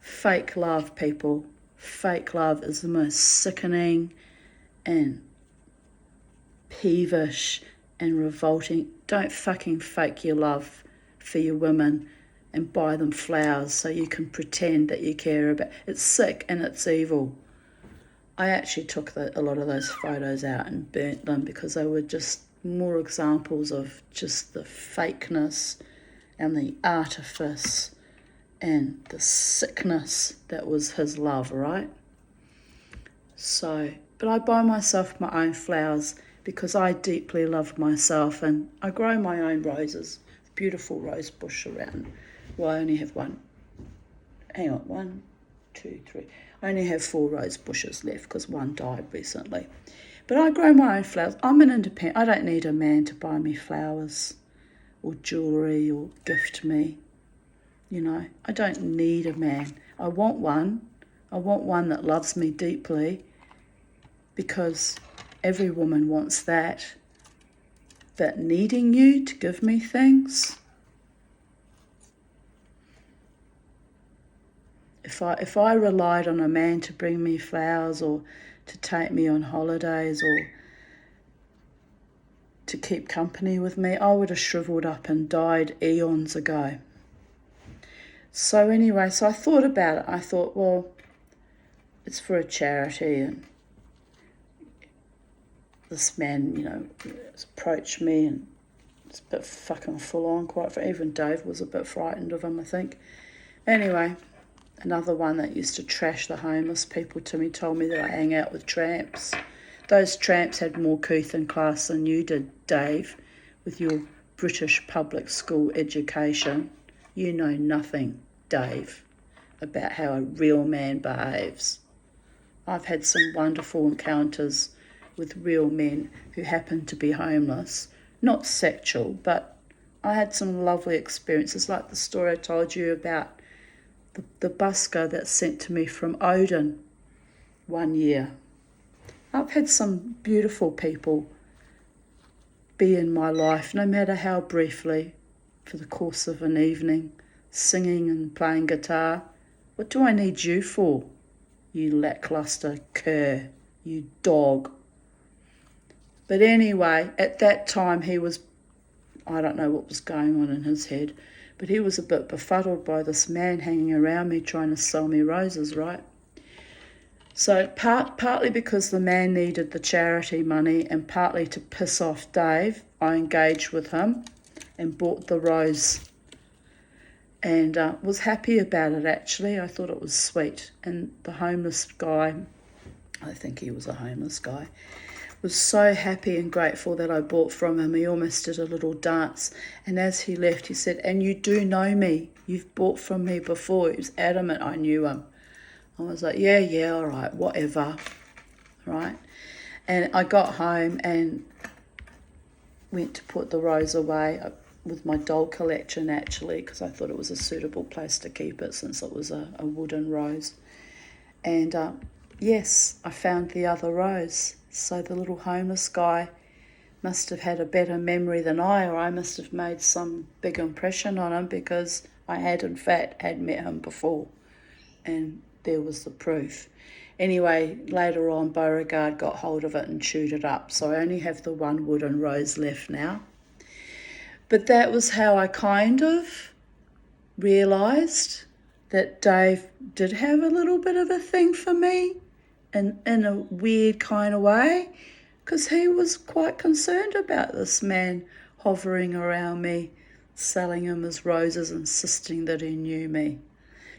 Speaker 1: fake love, people. Fake love is the most sickening and peevish and revolting. Don't fucking fake your love for your women and buy them flowers so you can pretend that you care about. It's sick and it's evil. I actually took a lot of those photos out and burnt them because they were just more examples of just the fakeness and the artifice and the sickness that was his love, right? So, but I buy myself my own flowers because I deeply love myself, and I grow my own roses, beautiful rose bush around. Well, I only have one. Hang on, 1, 2, 3. I only have 4 rose bushes left because one died recently. But I grow my own flowers. I'm an independent. I don't need a man to buy me flowers or jewellery or gift me. I don't need a man. I want one. I want one that loves me deeply, because every woman wants that. But needing you to give me things, if I relied on a man to bring me flowers or to take me on holidays or to keep company with me, I would have shriveled up and died eons ago. So anyway, I thought about it. I thought, well, it's for a charity, and this man, approached me, and it's a bit fucking full on, even Dave was a bit frightened of him, I think. Anyway, another one that used to trash the homeless people to me told me that I hang out with tramps. Those tramps had more couth and class than you did, Dave, with your British public school education. You know nothing, Dave, about how a real man behaves. I've had some wonderful encounters with real men who happen to be homeless. Not sexual, but I had some lovely experiences, like the story I told you about the busker that's sent to me from Odin one year. I've had some beautiful people be in my life, no matter how briefly, for the course of an evening, singing and playing guitar. What do I need you for, you lackluster cur, you dog? But anyway, at that time he was, I don't know what was going on in his head, but he was a bit befuddled by this man hanging around me trying to sell me roses, right? So partly because the man needed the charity money and partly to piss off Dave, I engaged with him and bought the rose and was happy about it actually. I thought it was sweet. And the homeless guy, I think he was a homeless guy, was so happy and grateful that I bought from him. He almost did a little dance. And as he left, he said, "And you do know me. You've bought from me before." He was adamant I knew him. I was like, yeah, all right, whatever, right? And I got home and went to put the rose away with my doll collection, actually, because I thought it was a suitable place to keep it since it was a wooden rose. And yes, I found the other rose. So the little homeless guy must have had a better memory than I, or I must have made some big impression on him, because I had, in fact, met him before. And there was the proof. Anyway, later on, Beauregard got hold of it and chewed it up. So I only have the one wooden rose left now. But that was how I kind of realised that Dave did have a little bit of a thing for me in a weird kind of way, because he was quite concerned about this man hovering around me, selling him his roses, insisting that he knew me.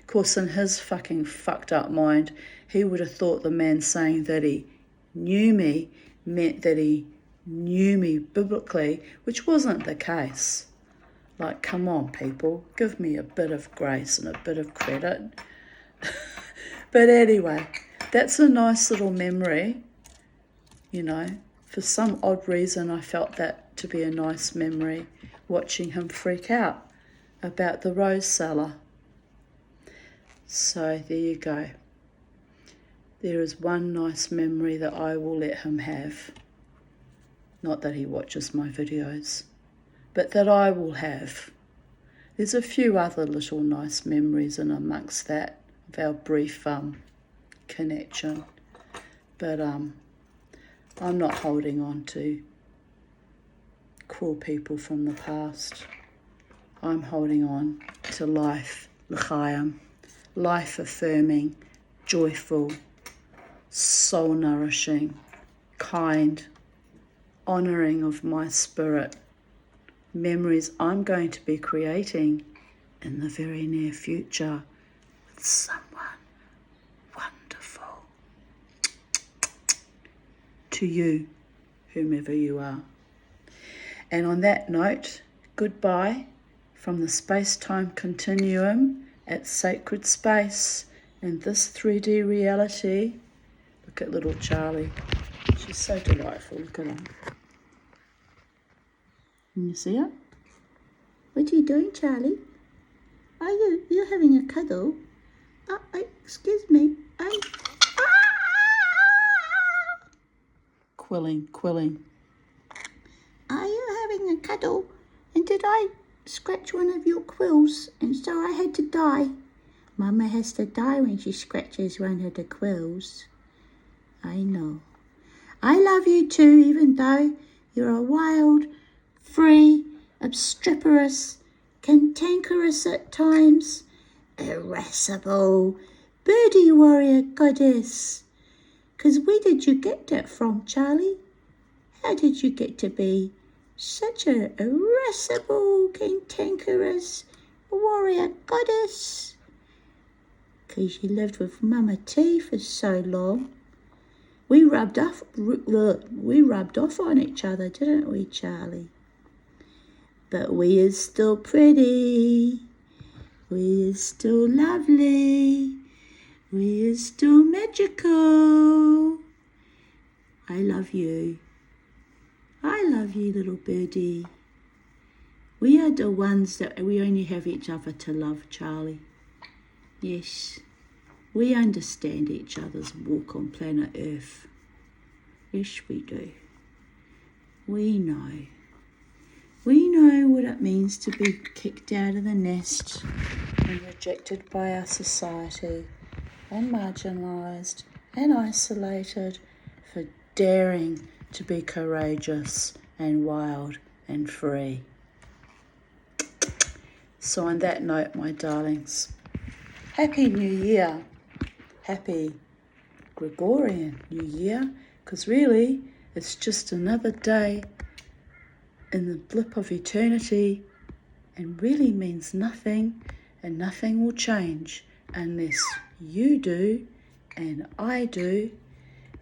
Speaker 1: Of course, in his fucking fucked up mind, he would have thought the man saying that he knew me meant that he knew me biblically, which wasn't the case. Like, come on, people, give me a bit of grace and a bit of credit. But anyway, that's a nice little memory, you know. For some odd reason, I felt that to be a nice memory, watching him freak out about the rose seller. So there you go. There is one nice memory that I will let him have. Not that he watches my videos, but that I will have. There's a few other little nice memories in amongst that of our brief connection. But I'm not holding on to cruel people from the past. I'm holding on to life, l'chaim. Life-affirming, joyful, soul-nourishing, kind, honouring of my spirit, memories I'm going to be creating in the very near future with someone wonderful. To you, whomever you are. And on that note, goodbye from the space-time continuum at sacred space in this 3D reality. Look at little Charlie. She's so delightful. Look at her. Can you see her? What are you doing, Charlie? Are you having a cuddle? Excuse me. Quilling. Are you having a cuddle? And did I scratch one of your quills, and so I had to die? Mama has to die when she scratches one of the quills. I know. I love you too, even though you're a wild, free, obstreperous, cantankerous at times, irascible, birdie warrior goddess. 'Cause where did you get that from, Charlie? How did you get to be such a irascible, cantankerous warrior goddess? 'Cause you lived with Mama T for so long. We rubbed off on each other, didn't we, Charlie? But we is still pretty. We are still lovely. We are still magical. I love you. I love you, little birdie. We are the ones that we only have each other to love, Charlie. Yes, we understand each other's walk on planet Earth. Yes, we do. We know. We know what it means to be kicked out of the nest and rejected by our society and marginalised and isolated for daring to be courageous and wild and free. So on that note, my darlings, Happy New Year. Happy Gregorian New Year, because really it's just another day in the blip of eternity and really means nothing, and nothing will change unless you do and I do,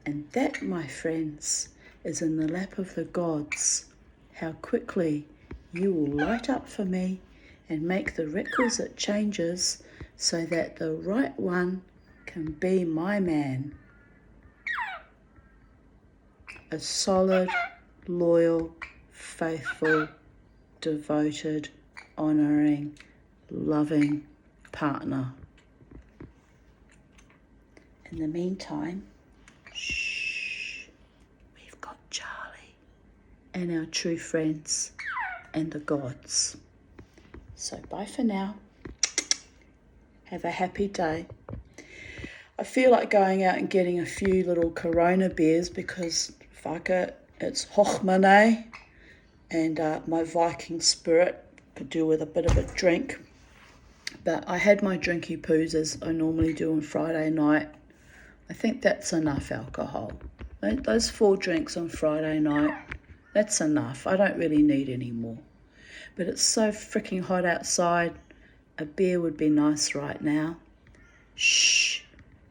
Speaker 1: and that, my friends, is in the lap of the gods. How quickly you will light up for me and make the requisite changes so that the right one can be my man. A solid, loyal, faithful, devoted, honouring, loving partner. In the meantime, shh, we've got Charlie and our true friends and the gods. So bye for now. Have a happy day. I feel like going out and getting a few little Corona beers because, fuck it, it's Hochmann, and my Viking spirit could do with a bit of a drink. But I had my drinky poos as I normally do on Friday night. I think that's enough alcohol. Those 4 drinks on Friday night, that's enough. I don't really need any more. But it's so freaking hot outside. A beer would be nice right now. Shh.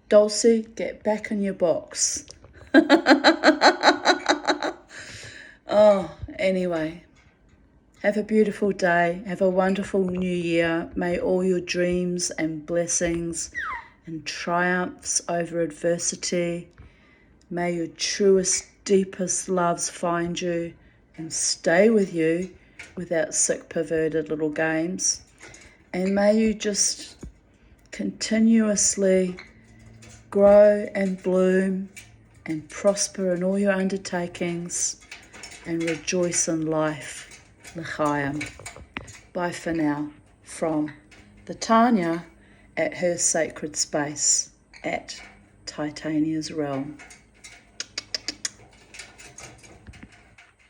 Speaker 1: Dulcie, get back in your box. Oh, anyway. Have a beautiful day. Have a wonderful new year. May all your dreams and blessings and triumphs over adversity, may your truest, deepest loves find you and stay with you without sick, perverted little games. And may you just continuously grow and bloom and prosper in all your undertakings and rejoice in life. L'chaim. Bye for now from the Tanya at her sacred space at Titania's Realm.